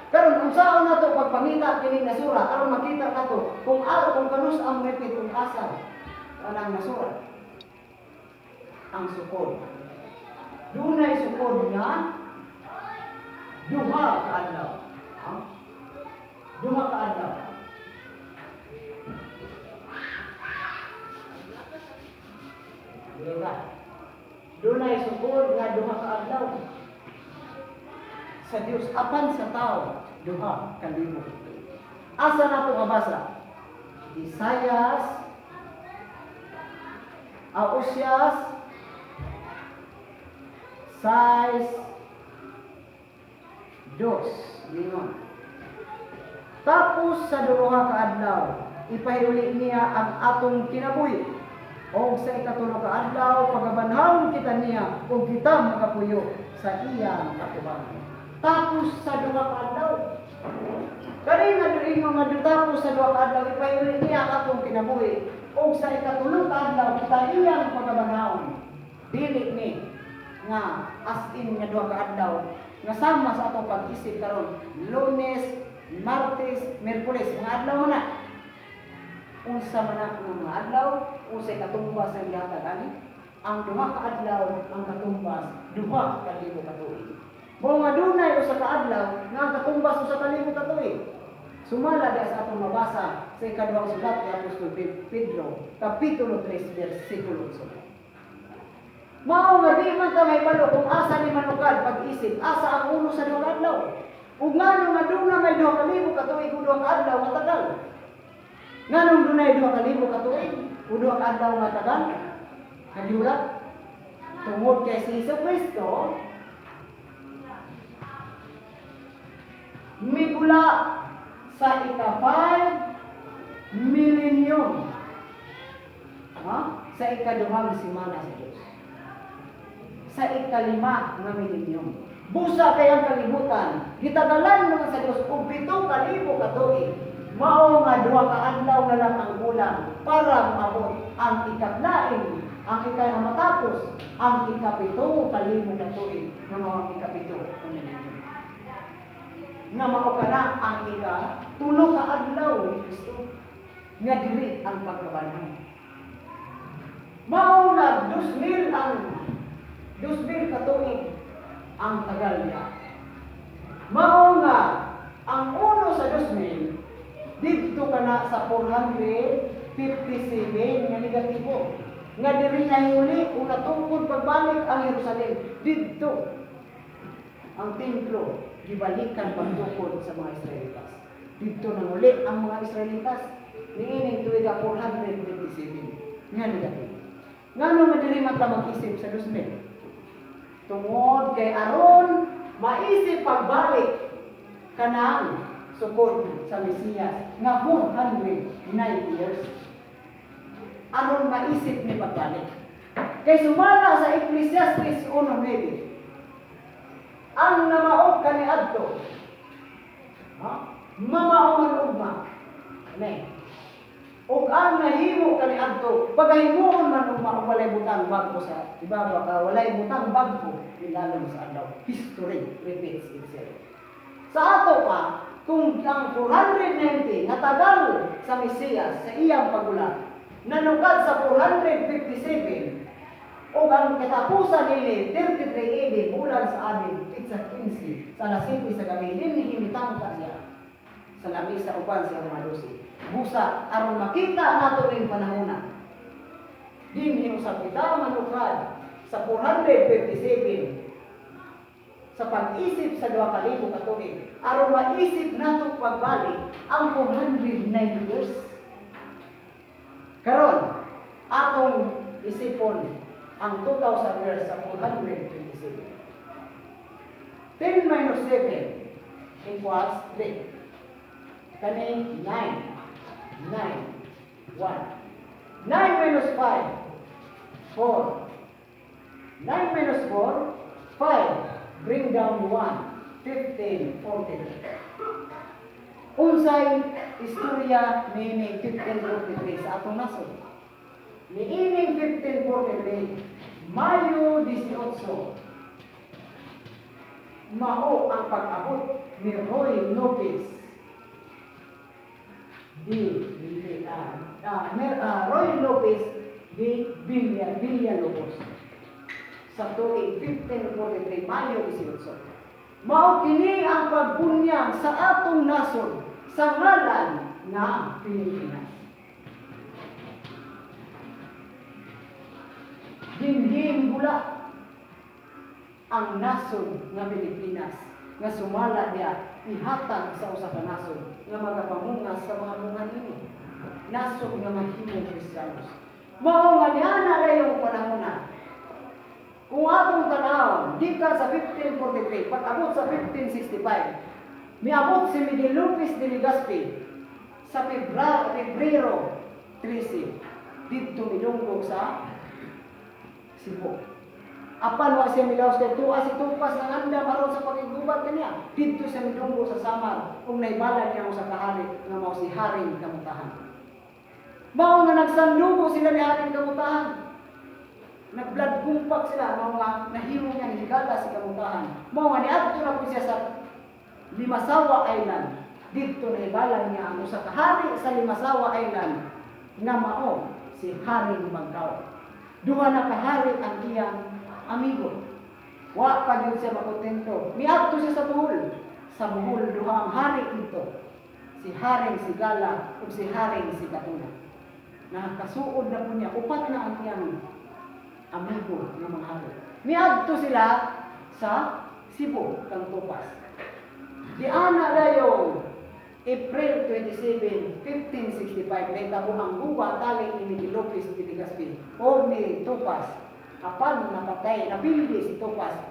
Karon unsaon nato pagpangita kini nasura aron makita nato kung kanus ang repeat kung asa kanang nasura ang sukod. Dunay sukod nga duha ka adlaw. Duha ka adlaw. Diba? Dunay sukod nga duha ka adlaw. Sa Dios apan sa tao duha ka libo. Asa nato mabasa? Isayas, Oseas, 6:2. Lingon. Tapos sa duha ka adlaw, ipahuli niya ang atong kinabuhi. O sa ikatulo ka adlaw, pagabanhawon kita niya, o kita magapuyo sa iyang katubangan. Tapos sa duha ka adlaw. Kani nga duingon nga tapos sa duha ka adlaw, ipahuli niya ang atong kinabuhi. O sa ikatulo ka adlaw, kita iyang pagabanhawon. Dili ni nga as in nga duha ka adlaw nga sama sa atong pag-isip karon Lunes, Martes, Miyerkules mga adlaw na unsa man ang mga adlaw unsay katumbas ang gihatag ani ang duha ka adlaw ang katumbas duha ka libo ka tuig mo nga dunay usa ka adlaw nga ang katumbas usa ka libo ka tuig sumala diha sa atong mabasa sa ikaduhang sulat ni Apostol Pedro kapitulo 3 bersikulo 1. Mao nga di man ta may balo kung asa ni manukad pag-isip, asa ang ulo sa duha ka adlaw. Ug ngano nga duna may duha ka libo ka tuig ug duha ka adlaw nga tagal. Nganong dunay duha ka libo ka tuig ug duha ka adlaw nga tagal? Kaliulat tungod kay si Kristo migula sa ika-5 milenyo. Sa ikaduhang simana sa Diyos. Sa ika-5 nga milenyo. Busa kay ang kalibutan, gitagalan naman sa Dios og 7,000 ka tuig. Mao nga duha ka adlaw na lang ang kulang para maabot ang ikatlaing, ang matapos ang ika-7,000 ka tuig nga mao ang ika-7 ka milenyo. Nga mao kana ang ika-3 ka adlaw ni Kristo nga dili ang pagkabanhaw. Mao na 2,000 ang 2,000 ka tuig ang tagal niya. Mao nga ang uno sa 2,000 dito ka na sa 457 nga negatibo. Nga diri na uli kung natungkod pagbalik ang Jerusalem dito ang templo gibalikan pagtukod sa mga Israelitas. Dito na uli ang mga Israelitas niining tuig 427 nga negatibo. Ngano man diri man ta mag-isip sa 2,000? Tungod kay aron maisip pagbalik kanang sukod sa Mesiyas nga 409 years. Aron maisip ni pagbalik. Kay sumala sa Ecclesiastes 1:9. Ang namaog kaniadto. Mamao man ugma. Amen. Ug ang nahimo kaniadto, pagahimuon man ugma og walay butang bagko sa ibabaw ka walay butang bagko ilalom sa adlaw. History repeats itself. Sa ato pa kung ang 490 nga tagal sa Mesiyas sa iyang pagulat nanukad sa 457 o ang katapusan nili 33 AD bulan sa amin sa 15 sa alas 7 sa gabi din himitang ka niya sa lamisa uban sa mga 12 busa aron makita nato ning panahona din hinusap kita manukad sa 457 sa pag-isip sa 2,000 ka tuig aron maisip nato pagbalik ang 409 years. Karon atong isipon ang 2,000 years sa 427. 10 minus 7 equals 3. Kani 9. 9. 1. 9 minus 5 4. 9 minus 4 5. Bring down 1. 15. 14. Unsay istorya niining 1543 sa atong nasod. Niining 1543, Mayo 18, mao ang pag-abot ni Roy Lopez Roy Lopez di Villalobos sa tuig 1543, Mayo 18. Mao kini ang pagbunyag sa atong nasod sa ngalan nga Pilipinas. Dinggin bula ang nasod nga Pilipinas nga sumala diya ihatag sa usa ka nasod nga magapamungas sa mga mungan nini. Nasod nga mahimong Kristiyanos. Mao nga niana layong panahona. Kung atong tanawon, di ka sa 1543, pag-abot sa 1565, miabot si Miguel Lopez de Legazpi sa Pebrero 13, dito milunggog sa Cebu. Apan wa siya milaos kay tuwa si tupas ng anda maron sa pagigubat kaniya. Dito siya milunggog sa Samar kung naibalan niya sa kahari nga mao si Haring Kamutahan. Mao nga nagsandugo sila ni Haring Kamutahan. Nag-blood kumpak sila, mga nahimo niya nigala si Kamutahan. Mao nga niadto na po siya sa Limasawa Island. Dito na ibalan niya ang usa ka hari sa Limasawa Island nga mao si Haring Magkaw. Duha na kahari ang iyang amigo. Wa pa gyud siya makontento. Miadto siya sa Bohol. Sa Bohol duha ang hari dito. Si Haring Sigala ug si Haring Sigatuna. Nakasuod na po niya upat na ang iyang amigo ng mga hari. Miadto sila sa Cebu kang Tupas. Di ana dayo April 27, 1565 nahitabo ang guba tali ni Miguel Lopez de Legazpi o ni Tupas. Apan napatay, napildi si Tupas.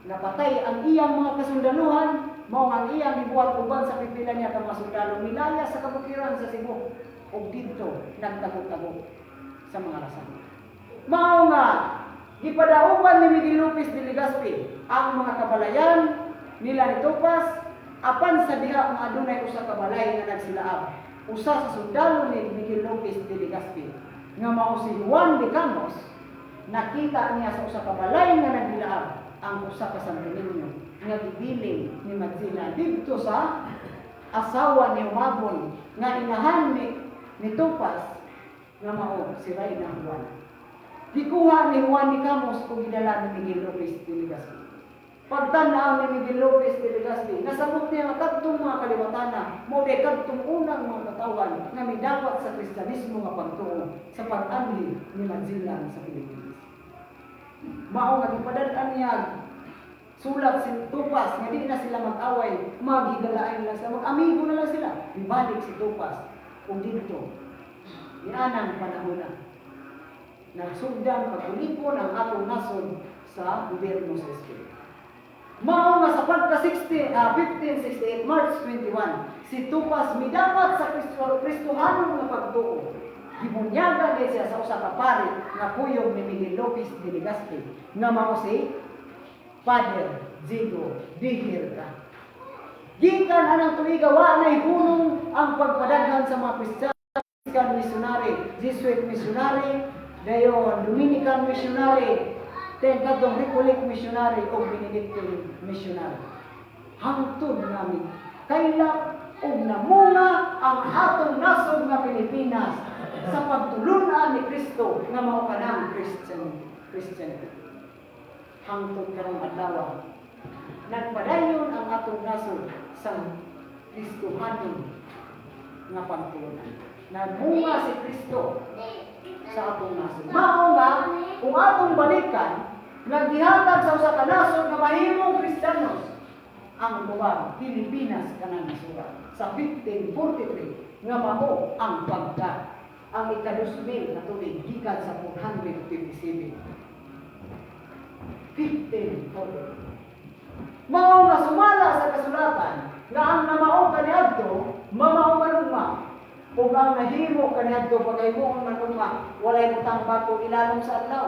Napatay ang iyang mga kasundaluhan, mao ang iyang gibuhat uban sa pipila niya ka mga sundalo milaya sa kabukiran sa Cebu ug dito nagtago-tago sa mga rason. Mao nga gipadauban ni Miguel Lopez de Legazpi ang mga kabalayan nila ni Tupas apan sa diha nga adunay usa ka balay nga nagsilaab. Usa sa sundalo ni Miguel Lopez de Legazpi nga mao si Juan de Campos nakita niya sa usa ka balay nga nagsilaab ang usa ka Santo Niño nga gibiling ni Magsila dito sa asawa ni Umabon nga inahan ni Tupas nga mao si Reyna Juan. Gikuha ni Juan de Camus kung gidala ni Miguel Lopez de Legazpi. Pagtanaw ni Miguel Lopez de Legazpi, nasabot niya nga kadtong mga kaliwatana, mo de kadtong unang mga katawan nga midawat sa Kristyanismo nga pagtuo sa pag-anhi ni Magellan sa Pilipinas. Mao nga gipadad-an niya sulat si Tupas nga di na sila mag-away, maghigalaan lang sila, mag-amigo na lang sila. Ibalik si Tupas kung dito, nianang panahon na nagsugdan pag-ulipon ang atong nasod sa gobyerno sa Spain. Mao nga sa pagka-1568, March 21, si Tupas midapat sa Kristohanon nga pagtuo. Gibunyaga din siya sa usa ka pari nga kuyog ni Miguel Lopez de Legazpi nga mao si Father Diego Bihirka. Gikan anang tuiga wa nay hunong ang pagpadaghan sa mga Christian missionary, Jesuit missionary, dayon Dominican missionary, ten kadtong Recollect missionary o Benedictine missionary. Hangtod namin kaila og namunga ang atong nasod nga Pilipinas sa pagtulunan ni Kristo nga mao kanang Christian. Hangtod karong adlaw nagpadayon ang atong nasod sa Kristohanon nga pagtulunan. Namunga si Kristo sa atong nasod. Mao nga kung atong balikan naggihatag sa usa ka nasod nga mahimong Kristiyanos ang buwang Pilipinas kanang nasura sa 1543 nga mao ang pagka ang ika-2000 na tuig gikan sa 457. 1543. Mao nga sumala sa kasulatan nga ang namao kaniadto mamao manugma. Kung ang nahimo kaniadto pagaymoon manugma, walay butang bato ilalom sa adlaw.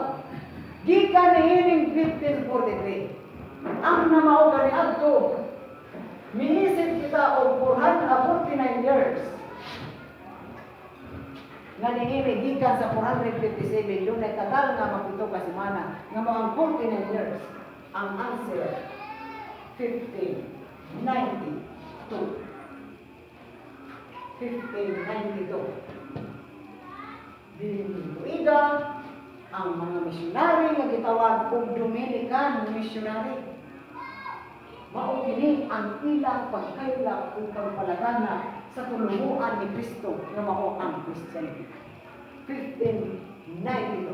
Gikan niining 1543. Ang namao kaniadto minisip kita og 449 years. Nga niini gikan sa 457 yung tagal nga mapito ka semana nga mga 49 years. Ang answer 1592. 1592. Dinuida ang mga misyonary nga gitawag og Dominican missionary. Mao kini ang ilang pagkaylak ug pagpalagana sa tulungan ni Kristo nga mao ang Christianity. 1592.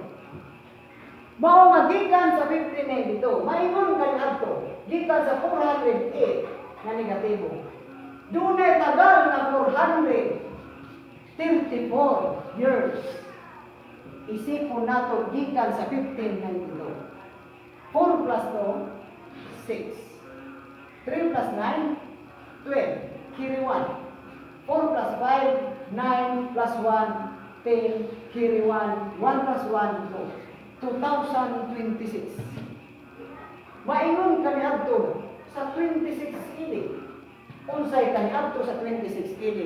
Mao nga gikan sa 1592, maingon kaniadto gikan sa 408 nga negatibo. Dunay tagal na 434 years. Isipon nato gikan sa 1592. 4 plus 2, 6. 3 plus 9, 12. Carry 1. 4 plus 5, 9 plus 1, 10. Carry 1. 1 plus 1, 2. 2026. Maingon kaniadto sa 26 AD. Unsay kaniadto sa 26 AD.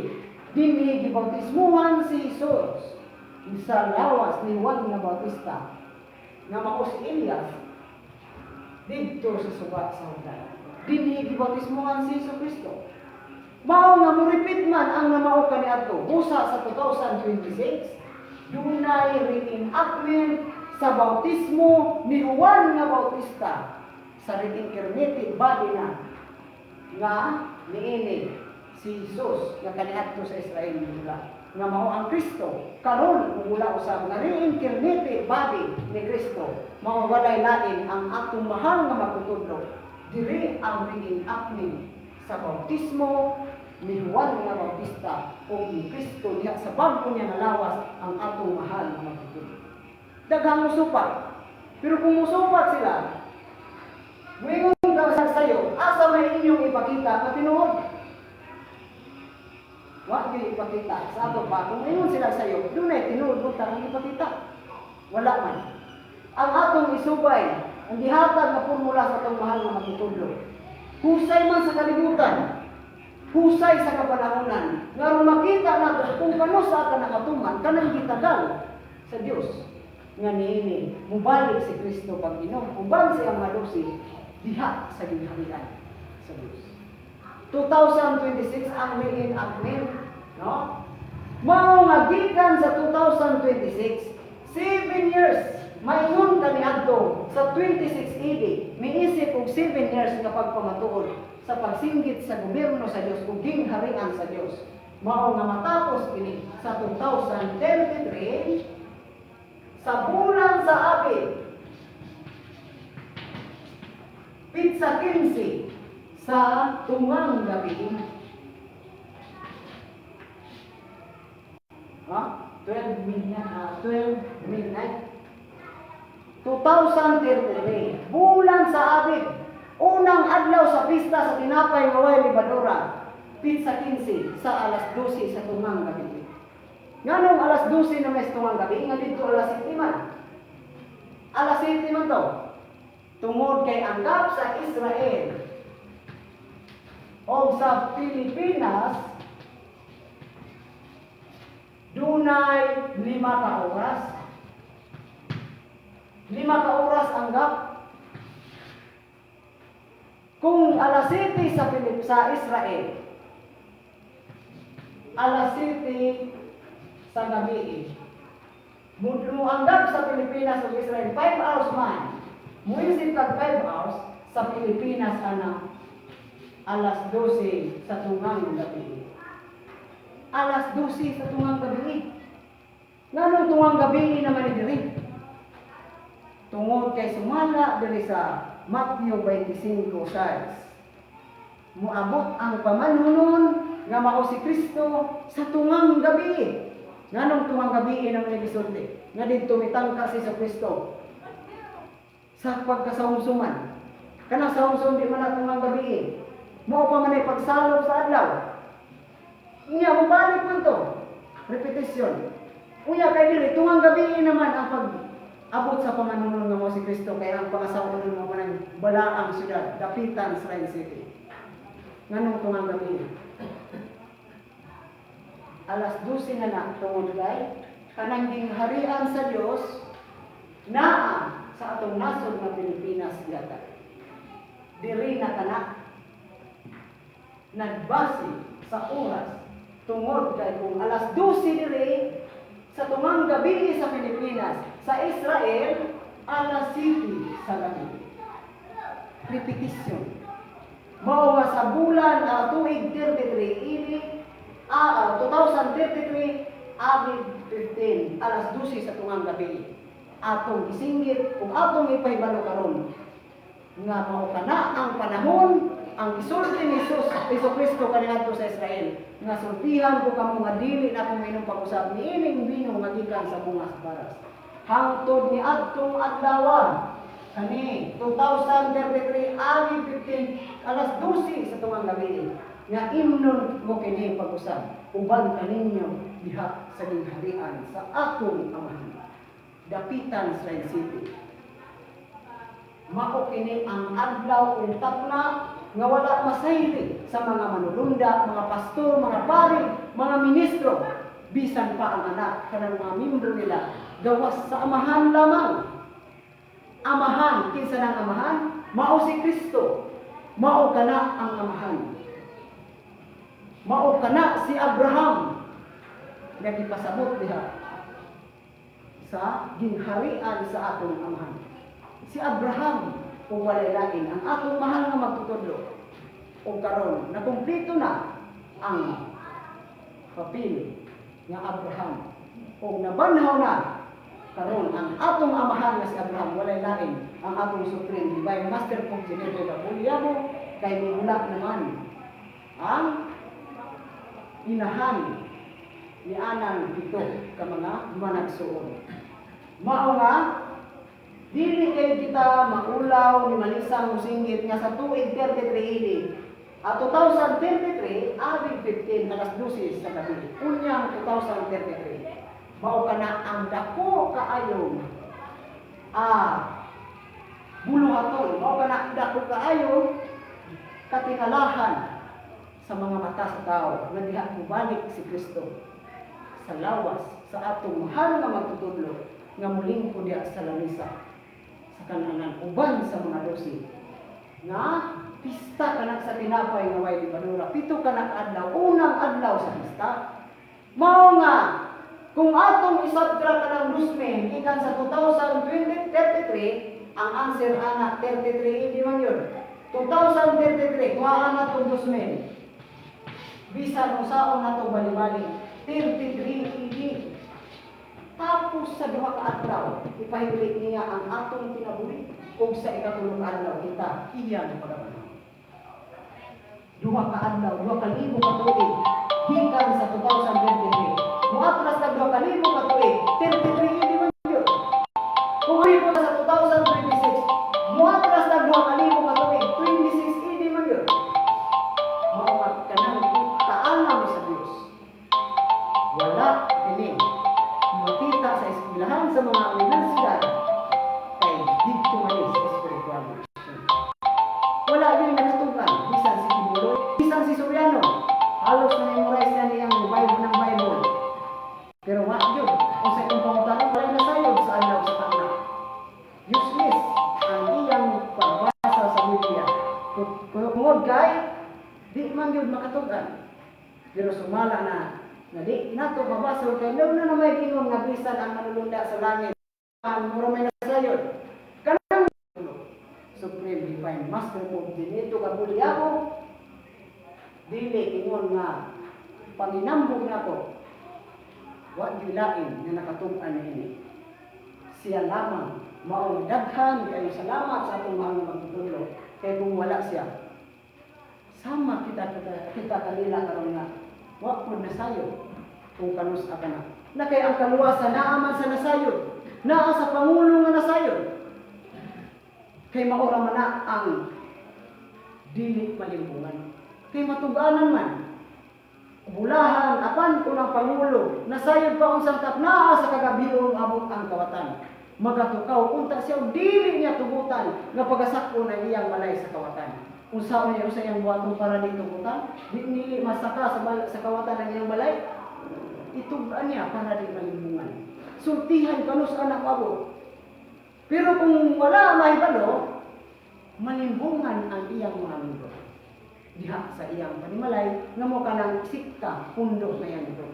Dinhi gibautismuhan si Jesus sa lawas ni Juan nga Bautista nga mao si Elias didto sa subat sa Jordan. Dinhi gibautismuhan si Kristo. Mao nga mo-repeat man ang namao kaniadto busa sa 2026 dunay reenactment sa bautismo ni Juan nga Bautista sa reincarnated body na nga niini si Jesus nga kaniadto sa Israel mula nga mao ang Kristo karon mula usab nga reincarnated body ni Kristo mao walay lain ang atong mahal nga magtutudlo diri ang reenactment sa bautismo ni Juan nga Bautista o ni Kristo diha sa bag-o niya nga lawas ang atong mahal nga magtutudlo. Daghang musupat pero kung musupat sila Wingon daw sa sayo, asa may inyong ipakita na tinuod? Wa gyud ipakita sa ato pa. Kung ingon sila sayo, dunay tinuod punta ang ipakita. Wala man. Ang atong isubay, ang gihatag na formula sa atong mahal nga magtutudlo. Husay man sa kalibutan, husay sa kapanahonan, nga ron makita nato kung kano sa ato nakatuman kanang gitagal sa Dios. Nga niini, mubalik si Kristo Panginoon, uban siyang malusi diha sa ginharian sa Diyos. 2026 ang reenactment, no? Mao nga gikan sa 2026 7 years maingon kaniadto sa 26 AD, miisip og 7 years nga pagpamatuod sa pagsinggit sa gobyerno sa Dios ug gingharian sa Dios. Mao nga matapos kini sa 2033 sa bulan sa Abil, pitsa 15 sa tungang gabi. 12 midnight. 2033, bulan sa Abil, unang adlaw sa pista sa tinapay nga way libadura, pitsa 15 sa alas 12 sa tungang gabi. Nganong alas 12 na may tungang gabi, nga dito alas 7 man. Alas 7 man to. Tungod kay anggap sa Israel o sa Pilipinas, dunay 5 ka oras. 5 ka oras anggap. Kung alas 7 sa Israel, alas 7 sa gabi, mo anggap sa Pilipinas o Israel 5 hours man. Muisip kag 5 hours sa Pilipinas ana alas 12 sa tungang gabi. Alas 12 sa tungang gabi. Nganong tungang gabi naman ni diri? Tungod kay sumala diri sa Matthew 25 sides. Moabot ang pamanunon nga mao si Kristo sa tungang gabi. Nganong tungang gabi naman ni gisulti? Nga didto mitangka si Kristo sa pagkasawsuman. Kanang sawsum di man na tungang gabi. Mao pa man ay pagsalop sa adlaw. Unya mo balik man to. Repetition. Unya kay dili tungang gabi naman ang pag-abot sa pamanunon nga mao si Kristo, kaya ang pangasawon mo man balaang syudad, dapitan sa Rain City. Nganong tungang gabi? Alas 12 na tungod kay kanang gingharian sa Dios naa sa atong nasod nga Pilipinas yata. Diri na kana nagbase sa oras tungod kay kung alas 12 diri sa tumang gabi sa Pilipinas, sa Israel alas 7 sa gabi. Repetition. Mao nga sa bulan tuig 33 ini 2033 Abil 15 alas 12 sa tungang gabi. Atong isinggit kung atong ipahibalo karon nga mao kana ang panahon ang isulti ni Kristo kaniadto sa Israel nga sultihan ko kamo nga dili na ko minom pag-usab niining bino nga gikan sa mga baras hangtod ni adtong adlaw kani 2033 Abil 15 alas 12 sa tungang gabi nga imnon mo kini pag-usab uban kaninyo diha sa gingharian sa akong amahan dapitan sa Rain City. Mao kini ang adlaw untak na nga wala masayri sa mga manulunda, mga pastor, mga pari, mga ministro, bisan pa ang anak kanang mga membro nila gawas sa amahan lamang. Amahan, kinsa nang amahan? Mao si Kristo. Mao kana ang amahan. Mao kana si Abraham nga gipasabot diha sa gingharian sa atong amahan. Si Abraham, kung walay lain, ang atong mahal nga magtutudlo. O karon, nakumpleto na ang papel nga Abraham. O nabanhaw na karon ang atong amahan nga si Abraham, walay lain, ang atong supreme divine master kung Ginebra Gabuliamo, kay mula naman ang inahan ni anang ito ka mga managsuon. Mao nga dili kay kita maulaw ni malisang musinggit nga sa tuig 33 at 2033 Abil 15 alas 12 sa gabi. Unyang 2033 mao kana ang dako kaayo buluhaton, mao kana dako kaayo katingalahan sa mga mata sa tao nga diha mubalik si Kristo sa lawas sa atong mahal nga magtutudlo nga muling ko diya sa lamisa sa kananan uban sa mga dosi nga pista kanak sa tinapay nga way libadura, 7 kanak adlaw, unang adlaw sa pista mao nga Kung atong isabtra ka ng Guzman, ikan sa 2033, ang answer ana 33 hindi man yun. 2033, kuhaan na itong Guzman. Bisan usaon na itong bali-bali. 33 hindi. Tapos sa duha ka adlaw, ipahiglit niya ang atong kinabuhi. Kung sa ikatulong adlaw, kita iyan ang pagkabanang. Duha ka adlaw, 2,000 ka tuig, gikan sa 2023. Kung atras na 2,000 ka tuig, 33 hindi man yun. Kung ribo na sa 2026, muatras na 2,000 ka tuig, 26 hindi man yun. Maumat ka na, kaanam sa Diyos. Wala ini. Makita sa eskwelahan sa mga universidad kay dito manis sa spiritual. Wala din nakatugan, bisan si Kibuloy, bisan si Soriano. Halos na-memorize na niyang Bible ng Bible. Pero wag yun. Kung sa itong pangutanong, wala na sayod sa alaw sa takna. Useless ang iyang pagbasa sa Biblia. Kung kay, di man yun makatugan. Pero sumala na di nato mabasa kay law na may gingon nga bisan ang manulunda sa langit. Ang mura may nasayod. Kanang Supreme Divine Master mo dinito ka bulyako. Dili ingon nga panginambog nako. Wa gilain nga nakatug-an ini. Siya lamang mao daghan kayo salamat sa atong mga magtutulog. Kay kung wala siya, sama kita kanila karon nga wa po nasayo kung kanus ka na. Na kay ang kaluwasan naaman sa nasayod, naa sa pangulo nga nasayod. Kay maura man na ang dili malimbungan. Kay matuganan man. Bulahan apan unang pangulo, nasayod pa unsang tapnaa sa kagabiong abot ang kawatan. Magatukaw unta siya dili niya tugutan nga pagasako na iyang malay sa kawatan. Unsaon niya sa iyang buhaton para dito tugutan? Di nili masaka sa kawatan ng iyang balay. Itugan niya para di malimbungan. Sultihan kanus anak abot. Pero kung wala mahibalo, malimbungan ang iyang mga minggo. Diha sa iyang panimalay, nga mo ka ng sikta, pundo na yan ito.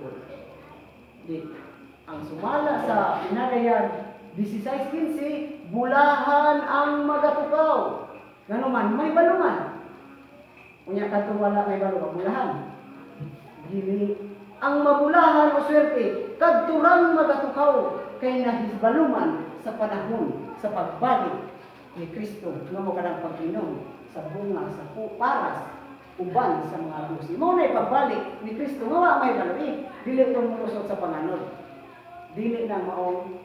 Di, ang sumala sa pinalayan, 16-15, bulahan ang magatukaw. Gano'n man, may baluman. Kunya ka wala may baluman, bulahan. Dili, ang mabulahan o swerte, kadturang magatukaw, kay nahisbaluman sa panahon, sa pagbalik ni Kristo, nga mo ka ng pag-inom sa bunga, sa paras, uban sa mga lusi. Mo na ipagbalik ni Kristo, nga may balui, dili itong mulusot sa panganod. Dili na maong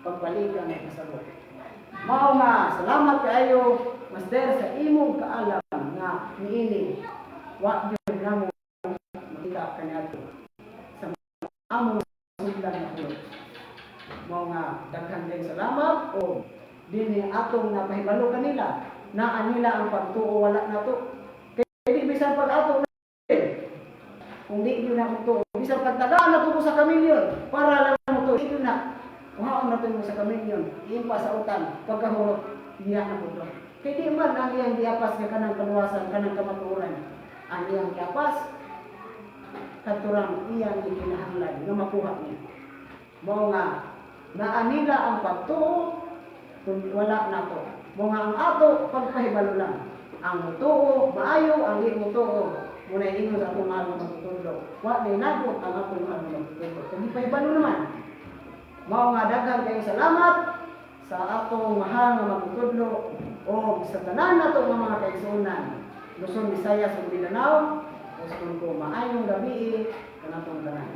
pagbalikan ng kasabot. Mao nga, salamat kayo, Master, sa imong kaalam nga niini. Wa gyud namo makita kaniadto sa among sudlan na Dios. Mao nga daghan din salamat o dinhi atong napahibalo kanila na anila ang pagtuo wala nato. Kay di bisan pag ato kung di yun na ito, bisan pagtagaan na ito sa kamilyon, para lang mo ito, ito na, kuhaon na ito sa kamilyon, impa sa utan, pagkahulog, diya na ito. Kaya di man ang iyang diapas ka kanang kaluwasan, kanang kamaturan, ang iyang diapas, katurang iyang ikinahanglan, na makuha niya. Mo nga, naanila ang pagtuo, kung wala na ito. Mo nga ang ato, pagpahibalo lang. Ang mutuo, maayo, ang di mutuo, muna ingon sa akong mga magtutulog. Wa na inagot ang akong mga magtutulog. Kung di pa ibalo naman. Mao nga daghan kayo salamat sa atong mahal nga magtutulog o sa tanan nato nga mga kaigsuonan. Luzon, Visayas ug Mindanao. Gusto ko maayong gabi kanatong tanan.